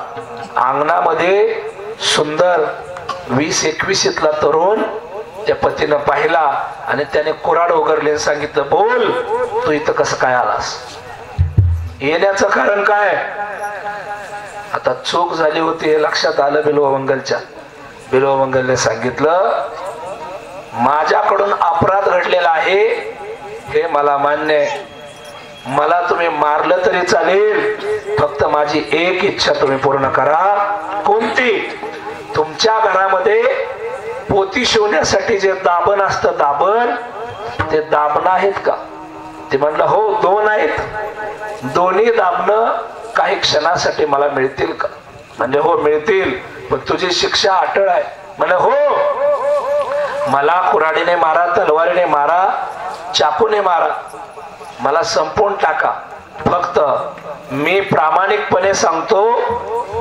[SPEAKER 2] अंगणामध्ये सुंदर 20-21 तरुण त्या पतीनं पाहिला आणि त्याने कुऱ्हाड उघडले, सांगितलं, बोल, तू इथं कसं काय आलास? येण्याचं कारण काय? आता चूक झाली होती हे लक्षात आलं बिल्वमंगलच्या. बिल्वमंगलने सांगितलं, माझ्याकडून अपराध घडलेला आहे हे मला मान्य आहे. मला तुम्ही मारलं तरी चालेल, फक्त माझी एक इच्छा तुम्ही पूर्ण करा. कोणती? तुमच्या घरामध्ये पोती शिवण्यासाठी जे दाबण असतं, दाबण, ते दाबण आहेत का? ते म्हणलं, हो 2 आहेत. दोन्ही दाबणं काही क्षणासाठी मला मिळतील का? म्हणजे हो मिळतील, पण तुझी शिक्षा अटळ आहे. म्हणजे हो, मला कुऱ्हाडीने मारा, तलवारीने मारा, चाकूने मारा, मला संपवून टाका, फक्त मी प्रामाणिकपणे सांगतो,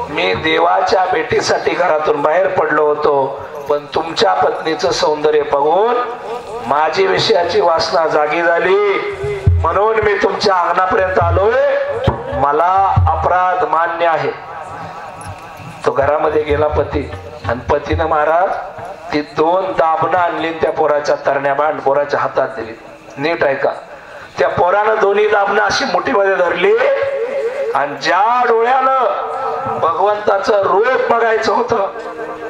[SPEAKER 2] मी देवाच्या भेटीसाठी घरातून बाहेर पडलो होतो, पण तुमच्या पत्नीचं सौंदर्य बघून माझी विषयाची वासना जागी झाली, म्हणून मी तुमच्या अंगणापर्यंत आलोय, मला अपराध मान्य आहे. तो घरामध्ये गेला पती, आणि पतीनं महाराज ती 2 दाबणं आणली, त्या पोराच्या तरण्या बांध पोराच्या हातात दिली. नीट ऐका, त्या पोरानं दोन्ही दाबणं अशी मुठीमध्ये धरली आणि ज्या डोळ्यानं भगवंताचं रूप बघायचं होतं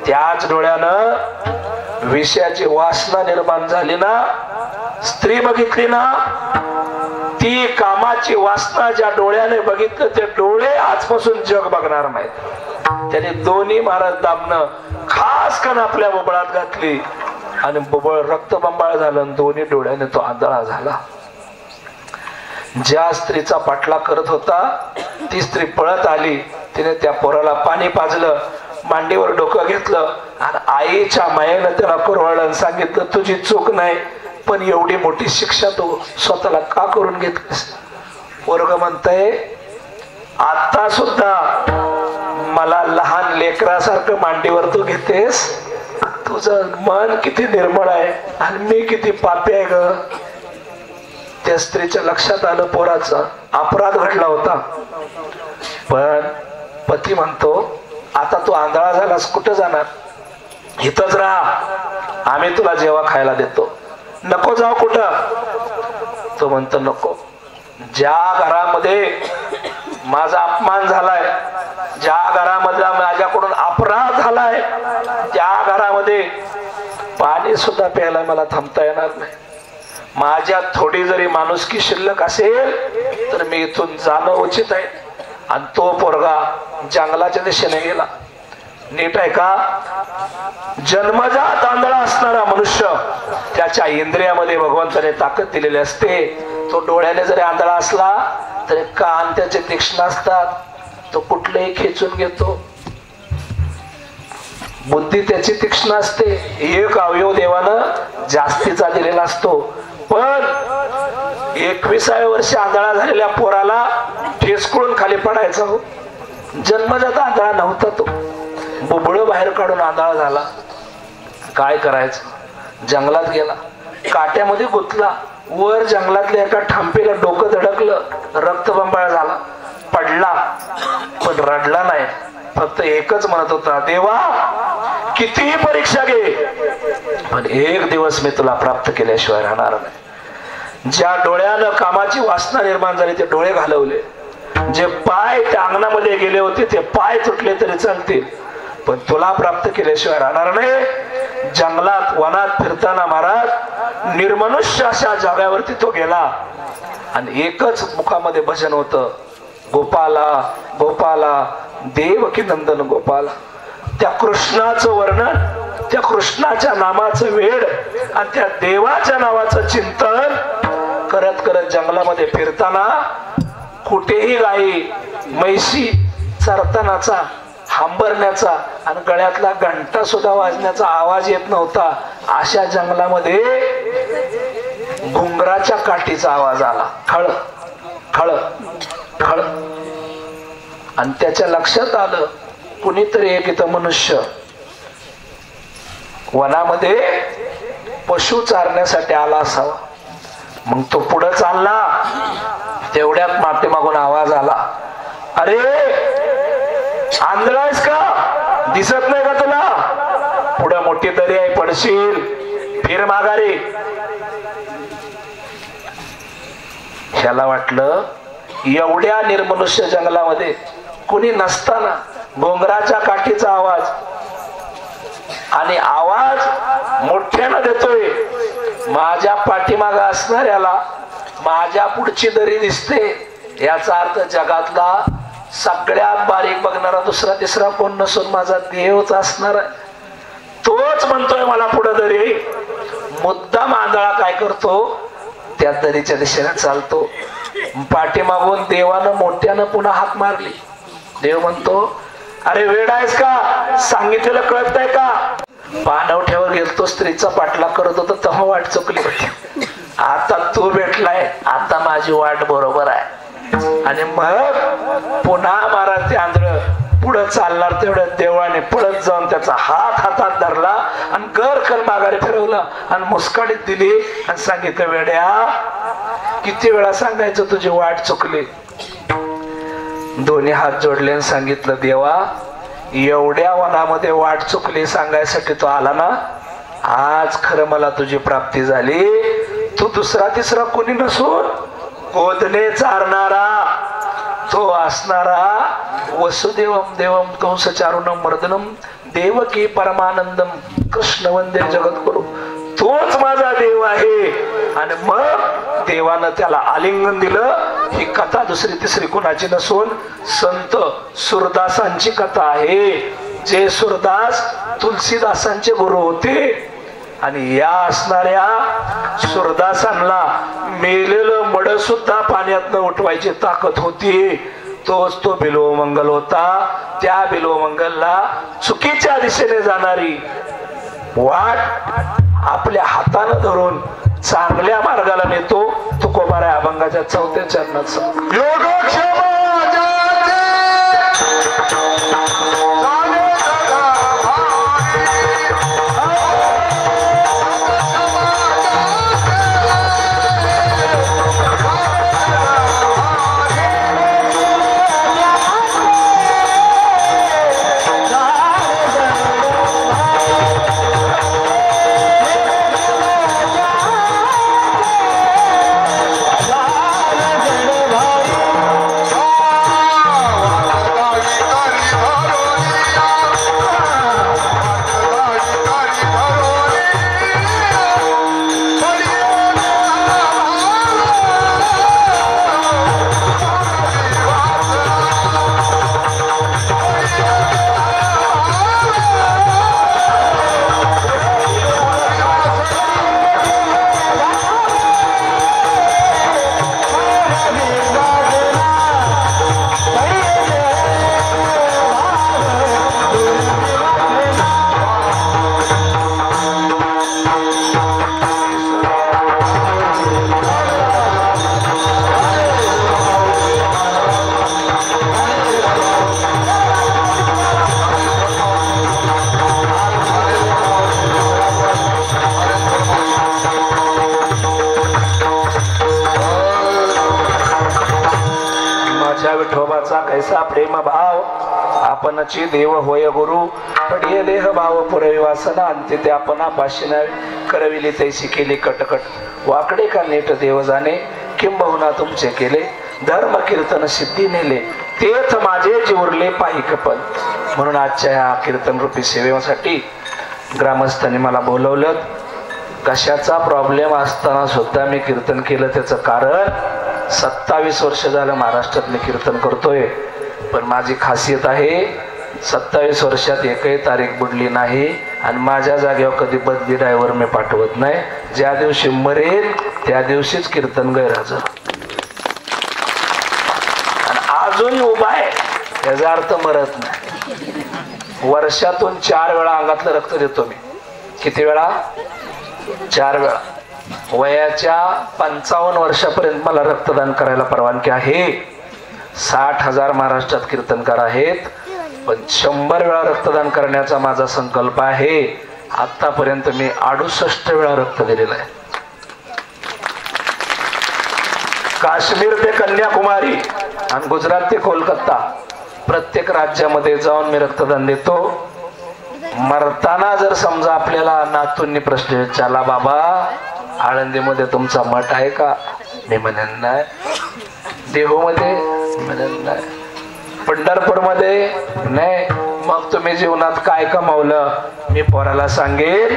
[SPEAKER 2] त्याच डोळ्यानं विषयाची वासना निर्माण झाली ना. स्त्री बघितली ना, ती कामाची वासना ज्या डोळ्याने बघितलं ते डोळे आजपासून जग बघणार नाहीत. त्याने दोन्ही महाराज दाबणं खास कन आपल्या बुबळात घातली आणि बुबळ रक्तबंबाळ झालं आणि दोन्ही डोळ्याने तो आंधळा झाला. ज्या स्त्रीचा पाठलाग करत होता ती स्त्री पळत आली. तिने त्या पोराला पाणी पाजलं, मांडीवर डोकं घेतलं आणि आईच्या मायेनं त्याला कुरवाळलं आणि सांगितलं, तुझी चूक नाही, पण एवढी मोठी शिक्षा तू स्वतःला का करून घेतलीस? पोरग म्हणतंय, आता सुद्धा मला लहान लेकरासारखं मांडीवर तू घेतेस, तुझं मन किती निर्मळ आहे आणि मी किती पापी आहे ग. त्या स्त्रीच्या लक्षात आलं पोराचा अपराध घडला होता. पण पती म्हणतो, आता तू आंधळा झालास, कुठं जाणार? इथंच राहा, आम्ही तुला जेव्हा खायला देतो, नको जाऊ कुठं. तो म्हणतो, नको. ज्या घरामध्ये माझा अपमान झालाय, ज्या घरामध्ये माझ्याकडून अपराध झालाय, त्या घरामध्ये पाणी सुद्धा प्यायला मला थांबता येणार नाही. माझ्या थोडी जरी माणुसकी शिल्लक असेल तर मी इथून जाणं उचित आहे. आणि तो पोरगा जंगलाच्या दिशेने गेला. नीट आहे का, जन्मजात आंधळा असणारा मनुष्य, त्याच्या इंद्रियामध्ये भगवंताने ताकद दिलेली असते. तो डोळ्याने जरी आंधळा असला तरी कान त्याचे तीक्ष्ण असतात,
[SPEAKER 1] तो कुठलंही खेचून घेतो. बुद्धी त्याची तीक्ष्ण असते. एक अवयव देवानं जास्तीचा दिलेला असतो. पण 21व्या वर्षी आंधळा झालेल्या पोराला ठेचकुळून खाली पडायचा हो. जन्मजात आंधळा नव्हता तो. बुबळ बाहेर काढून आंधळा झाला. काय करायचं? जंगलात गेला, काट्यामध्ये गुंतला. वर जंगलातल्या एका ठांपेला डोकं धडकलं, रक्तबंबाळ झाला, पडला. पण रडला नाही. फक्त एकच म्हणत होता, देवा कितीही परीक्षा घे, पण एक दिवस मी तुला प्राप्त केल्याशिवाय राहणार नाही. ज्या डोळ्यानं कामाची वासना निर्माण झाली ते डोळे घालवले. जे पाय त्या अंगणामध्ये गेले होते ते पाय तुटले तरी चालतील, पण तुला प्राप्त केल्याशिवाय राहणार नाही. जंगलात वनात फिरताना महाराज निर्मनुष्य अशा जाग्यावरती तो गेला आणि एकच मुखामध्ये भजन होतं, गोपाला गोपाला देवकी नंदन गोपाला. त्या कृष्णाचं वर्णन, त्या कृष्णाच्या नामाचं वेड आणि त्या देवाच्या नावाचं चिंतन करत करत जंगलामध्ये फिरताना कुठेही गाई म्हैशी चरतानाचा, हांबरण्याचा आणि गळ्यातला घंटा सुद्धा वाजण्याचा आवाज येत नव्हता. अशा जंगलामध्ये घुंगराच्या काठीचा आवाज आला, खळ खळ खळ. आणि त्याच्या लक्षात आलं कुणीतरी एक इथं मनुष्य वनामध्ये पशु चारण्यासाठी आला असावा. मग तो पुढे चालला. तेवढ्यात मागून आवाज आला, अरे आंधळा आहेस का? दिसत नाही का तुला? पुढे मोठी दरी आहे, पडशील, फिर माघारी. ह्याला वाटलं एवढ्या निर्मनुष्य जंगलामध्ये कुणी नसताना घोंगराच्या काठीचा आवाज, आणि आवाज मोठ्यानं देतोय. माझ्या पाठीमागा असणाऱ्याला माझ्या पुढची दरी दिसते. याचा अर्थ जगातला सगळ्यात बारीक बघणारा दुसरा तिसरा कोण नसून माझा देवच असणार आहे. तोच म्हणतोय मला पुढे दरी. मुद्दाम आंधळा काय करतो? त्या दरीच्या दिशेने चालतो. पाठीमागून देवानं मोठ्यानं पुन्हा हाक मारली. देव म्हणतो, अरे वेड आहेस का? सांगितलेलं कळत नाही का? पाणवठ्यावर गेलतो, स्त्रीचा पाठलाग करत होता, तेव्हा वाट चुकली होती. आता तू भेटलाय, आता माझी वाट बरोबर आहे. आणि मग पुन्हा महाराज ते आंधळ पुढे चालणार. तेवढ्या देवाने पळत जाऊन त्याचा हात हातात धरला आणि गरकन माघारी फिरवला आणि मुस्काडीत दिली आणि सांगितलं, वेड्या किती वेळा सांगायचं तुझी वाट चुकली. दोन्ही हात जोडले आणि सांगितलं, देवा एवढ्या वनामध्ये वाट चुकली सांगायसाठी तो आला ना. आज खरं मला तुझी प्राप्ती झाली. तू दुसरा तिसरा कोणी नसून गोदने चारणारा तो असणारा वसुदेवम देवम कंसचारुणम मर्दनम देवकी परमानंदम कृष्ण वंदे जगद्गुरु, तोच माझा देव आहे. आणि मग देवानं त्याला आलिंगन दिलं. ही कथा दुसरी तिसरी कुणाची नसून संत सुरदासांची कथा आहे. जे सुरदास तुलसीदासांचे गुरु होते. आणि या असणाऱ्या सुरदासांना मेलेलं मड सुद्धा पाण्यात उठवायची ताकद होती. तोच तो बिल्वमंगल होता. त्या बिल्वमंगलला चुकीच्या दिशेने जाणारी वाट आपल्या हातानं धरून चांगल्या मार्गाला नेतो. तुकोबाराय अभंगाच्या 4थ्या चरणाचा योगक्षेम
[SPEAKER 2] माझ्या विठोबाचा कैसा प्रेम भाव, आपणची देव होय गुरु, पडिये देह भाव पुरवी वासना, अंती ते आपणा पाशी नावे, करविली तैसी केली कटकट, वाकडे का नीट देव जाणे, किंबहुना तुमचे केले, धर्म कीर्तन सिद्धी नेले, तीर्थ माझे जिवरले पायी कपल. म्हणून आजच्या या कीर्तन रूपी सेवेसाठी ग्रामस्थांनी मला बोलवलं. कशाचा प्रॉब्लेम असताना सुद्धा मी कीर्तन केलं. त्याचं कारण 27 वर्ष झालं महाराष्ट्रात मी कीर्तन करतोय, पण माझी खासियत आहे 27 वर्षात एकही तारीख बुडली नाही आणि माझ्या जागेवर कधी बदली ड्रायव्हर मी पाठवत नाही. ज्या दिवशी मरेल त्या दिवशीच कीर्तन गैरहजर आणि अजून उभा आहे याचा अर्थ मरत नाही. वर्षातून 4 वेळा अंगातलं रक्त देतो मी. किती वेळा? 4 वेळा. वयाच्या 55 वर्षापर्यंत मला रक्तदान करायला परवानगी आहे. 60,000 महाराष्ट्रात कीर्तनकार आहेत, पण 100 वेळा रक्तदान करण्याचा माझा संकल्प आहे. आतापर्यंत मी 68 वेळा रक्त दिलेलं आहे. काश्मीर ते कन्याकुमारी आणि गुजरात ते कोलकाता प्रत्येक राज्यामध्ये जाऊन मी रक्तदान देतो. मरताना जर समजा आपल्याला नातूंनी प्रश्न विचारला, बाबा आळंदीमध्ये तुमचा मठ आहे का? मी म्हणेन नाही. देहूमध्ये म्हणेन नाही. पंढरपूरमध्ये नाही. मग तुम्ही जीवनात काय कमावलं? मी पोराला सांगेन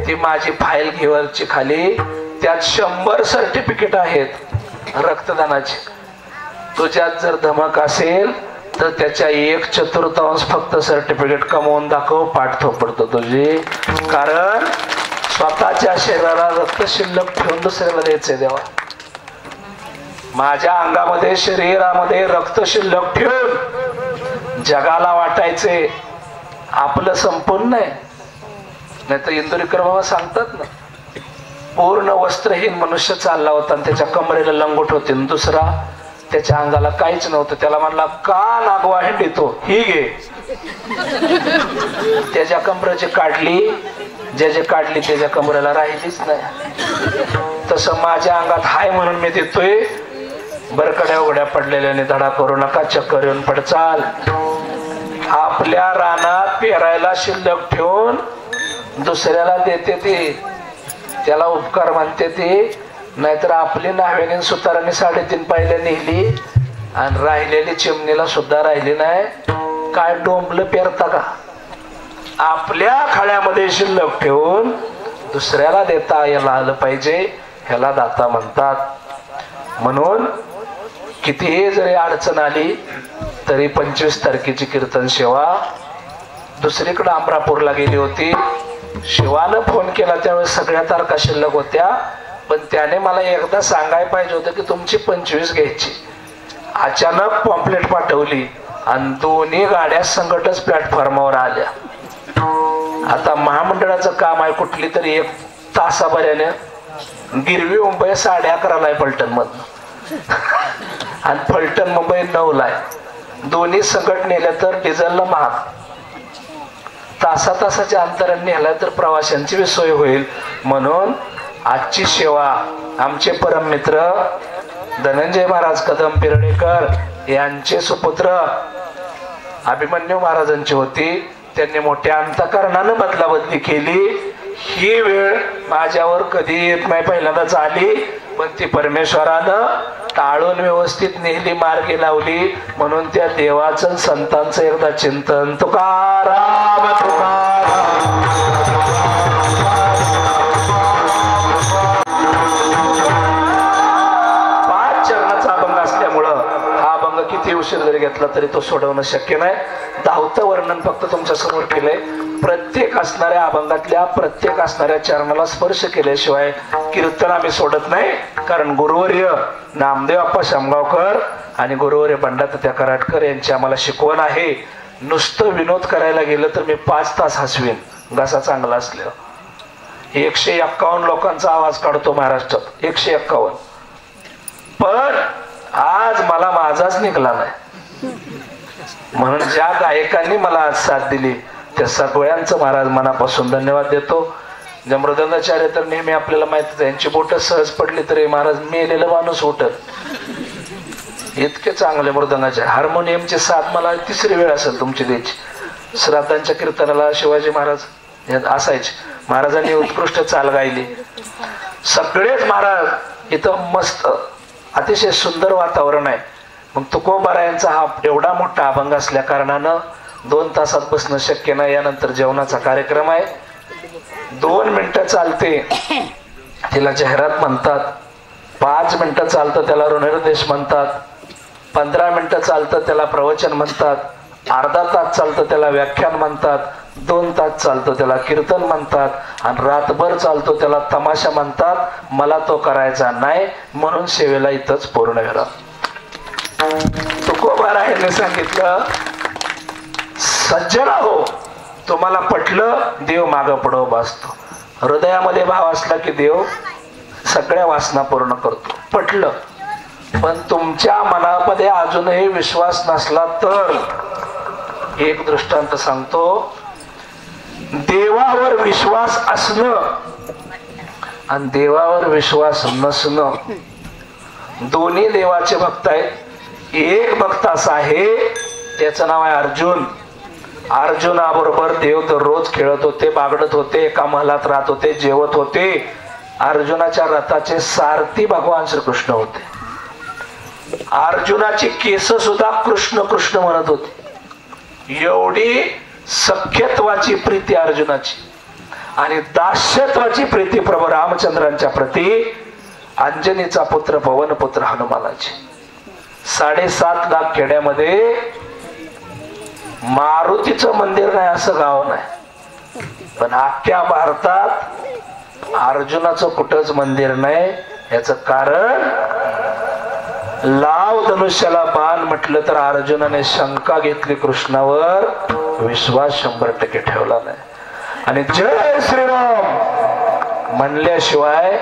[SPEAKER 2] ती माझी फाईल घेवरची खाली, त्यात 100 सर्टिफिकेट आहेत रक्तदानाची. तुझ्यात जर धमक असेल तर त्याच्या 1/4 फक्त सर्टिफिकेट कमवून दाखव, पाठ थोपडतो तुझी. कारण स्वतःच्या शरीराला रक्त शिल्लक ठेवून दुसऱ्याला द्यायचंय देवा. माझ्या अंगामध्ये शरीरामध्ये रक्त शिल्लक ठेवून जगाला वाटायचे आपलं संपूर्ण नाही. नाही तर इंदुरीकर बाबा सांगतात ना, पूर्ण वस्त्रहीन मनुष्य चालला होता आणि त्याच्या कमरेला लंगोट होते, दुसरा त्याच्या अंगाला काहीच नव्हतं. त्याला म्हणला, का नागवा हिंडितो, ही घे. त्याच्या कमरेची काढली, जे काढली त्याच्या कमरेला राहिलीच नाही. तसं माझ्या अंगात हाय म्हणून मी देतोय. बरकड्या उघड्या पडलेल्याने धडा करू नका, चक्कर येऊन पडचाल. आपल्या रानात पेरायला शिल्लक ठेवून दुसऱ्याला देते ते, त्याला उपकार म्हणते ते. नाहीतर आपली नाव्याने सुताराने 3.5 पायल्या नेली आणि राहिलेली चिमणीला सुद्धा राहिली नाही. काय डोंबलं पेरता का? आपल्या खाड्यामध्ये शिल्लक ठेवून दुसऱ्याला देता याला आलं पाहिजे, ह्याला दाता म्हणतात. म्हणून कितीही जरी अडचण आली तरी 25 तारखेची कीर्तन सेवा दुसरीकडे अमरापूरला गेली होती. शिवानं फोन केला त्यावेळेस सगळ्या तारखा शिल्लक होत्या, पण त्याने मला एकदा सांगायला पाहिजे होतं की तुमची 25 घ्यायची. अचानक पॉम्पलेट पाठवली आणि दोन्ही गाड्या संकटच प्लॅटफॉर्मवर आल्या. आता महामंडळाचं काम आहे, कुठली तरी 1 तासाभराने गिरवी मुंबई 11:30 आहे फलटण मधनं आणि फलटण मुंबई 9 आहे. दोन्ही संकट नेल्या तर डिझेलला महाग. तासाच्या अंतराने नेला तर प्रवाशांची सोय होईल. म्हणून आजची सेवा आमचे परम मित्र धनंजय महाराज कदम पिरडेकर यांचे सुपुत्र अभिमन्यू महाराजांची होती. त्यांनी मोठ्या अंतःकरणानं बदलाबदली केली. ही वेळ माझ्यावर कधी येत नाही, पहिल्यांदाच आली, पण ती परमेश्वरानं टाळून व्यवस्थित नेहली, मार्गी लावली. म्हणून त्या देवाचं संतांचं एकदा चिंतन. तुकाराम तुकाराम. किती उशीर जरी घेतला तरी तो सोडवणं शक्य नाही. धावतं वर्णन फक्त तुमच्या समोर केलंय. प्रत्येक असणाऱ्या अभंगातल्या प्रत्येक असणाऱ्या चरणाला स्पर्श केल्याशिवाय कीर्तन आम्ही सोडत नाही. कारण गुरुवर्य नामदेव अप्पा शामगावकर आणि गुरुवर्य बंडातात्या कराडकर यांची आम्हाला शिकवण आहे. नुसतं विनोद करायला गेलं तर मी 5 तास हसवीन, घसा चांगला असल्यावर. 151 लोकांचा आवाज काढतो महाराष्ट्रात, 151. पण आज मला माझाच निघाला नाही. म्हणून ज्या गायकांनी मला आज साथ दिली त्या सगळ्यांचं महाराज मनापासून धन्यवाद देतो. ज्या मृदंगाचार्य तर नेहमी आपल्याला माहितीच आहे, यांची बोट सहज पडली तरी महाराज मेलेलं माणूस उठत. इतके चांगले मृदंगाचे. हार्मोनियमची साथ मला तिसरी वेळ असेल तुमची द्यायची. श्राद्धांच्या कीर्तनाला शिवाजी महाराज असायचे. महाराजांनी उत्कृष्ट चाल गायली. सगळेच महाराज इथं मस्त अतिशय सुंदर वातावरण आहे. मग तुकोबारायांचा हा एवढा मोठा अभंग असल्या कारणानं 2 तासात बसणं शक्य नाही. यानंतर जेवणाचा कार्यक्रम आहे. 2 मिनिटं चालते तिला जाहिरात म्हणतात. 5 मिनिटं चालतं त्याला ऋणनिर्देश म्हणतात. 15 मिनिटं चालतं त्याला प्रवचन म्हणतात. अर्धा तास चालतं त्याला व्याख्यान म्हणतात. 2 तास चालतं त्याला कीर्तन म्हणतात. आणि रातभर चालतो त्याला तमाशा म्हणतात. मला तो करायचा नाही म्हणून सेवेला इथंच पूर्ण वेळा. तुकोबारायांनी सांगितलं, सज्जना हो, तुम्हाला पटलं देव मागं पुढं बसतो. हृदयामध्ये भाव असला की देव सगळ्या वासना पूर्ण करतो. पटलं. पण तुमच्या मनामध्ये अजूनही विश्वास नसला तर एक दृष्टांत सांगतो. देवावर विश्वास असणं आणि देवावर विश्वास नसणं दोन्ही देवाचे भक्त आहेत. एक भक्त असा आहे त्याचं नाव आहे अर्जुन. अर्जुनाबरोबर देव दररोज खेळत होते, बागडत होते, एका महलात राहत होते, जेवत होते. अर्जुनाच्या रथाचे सारथी भगवान श्रीकृष्ण होते. अर्जुनाची केस सुद्धा कृष्ण कृष्ण म्हणत होते. एवढी सख्यत्वाची प्रीती अर्जुनाची आणि दास्यत्वाची प्रीती प्रभू रामचंद्रांच्या प्रती अंजनीचा पुत्र पवन पुत्र हनुमानाची. 7.5 लाख खेड्यामध्ये मारुतीचं मंदिर नाही असं गाव नाही. पण अख्ख्या भारतात अर्जुनाचं कुठंच मंदिर नाही. याच कारण लाव धनुष्याला बाण म्हटलं तर अर्जुनाने शंका घेतली कृष्णावर, विश्वास 100% ठेवला नाही. आणि जय श्रीराम म्हणल्याशिवाय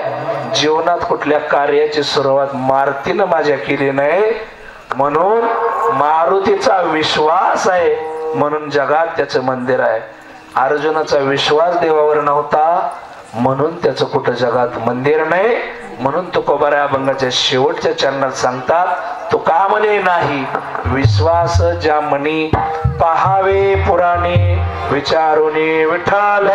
[SPEAKER 2] जीवनात कुठल्या कार्याची सुरुवात मारुतीनं माझ्या केली नाही. म्हणून मारुतीचा विश्वास आहे म्हणून जगात त्याचं मंदिर आहे. अर्जुनाचा विश्वास देवावर नव्हता म्हणून त्याचं कुठं जगात मंदिर नाही. म्हणून तुकोबारा अभंगाच्या शेवटच्या चरणात सांगतात, तुका म्हणे नाही विश्वास ज्या मनी, पहावे पुराणे विचारुनी विठाल.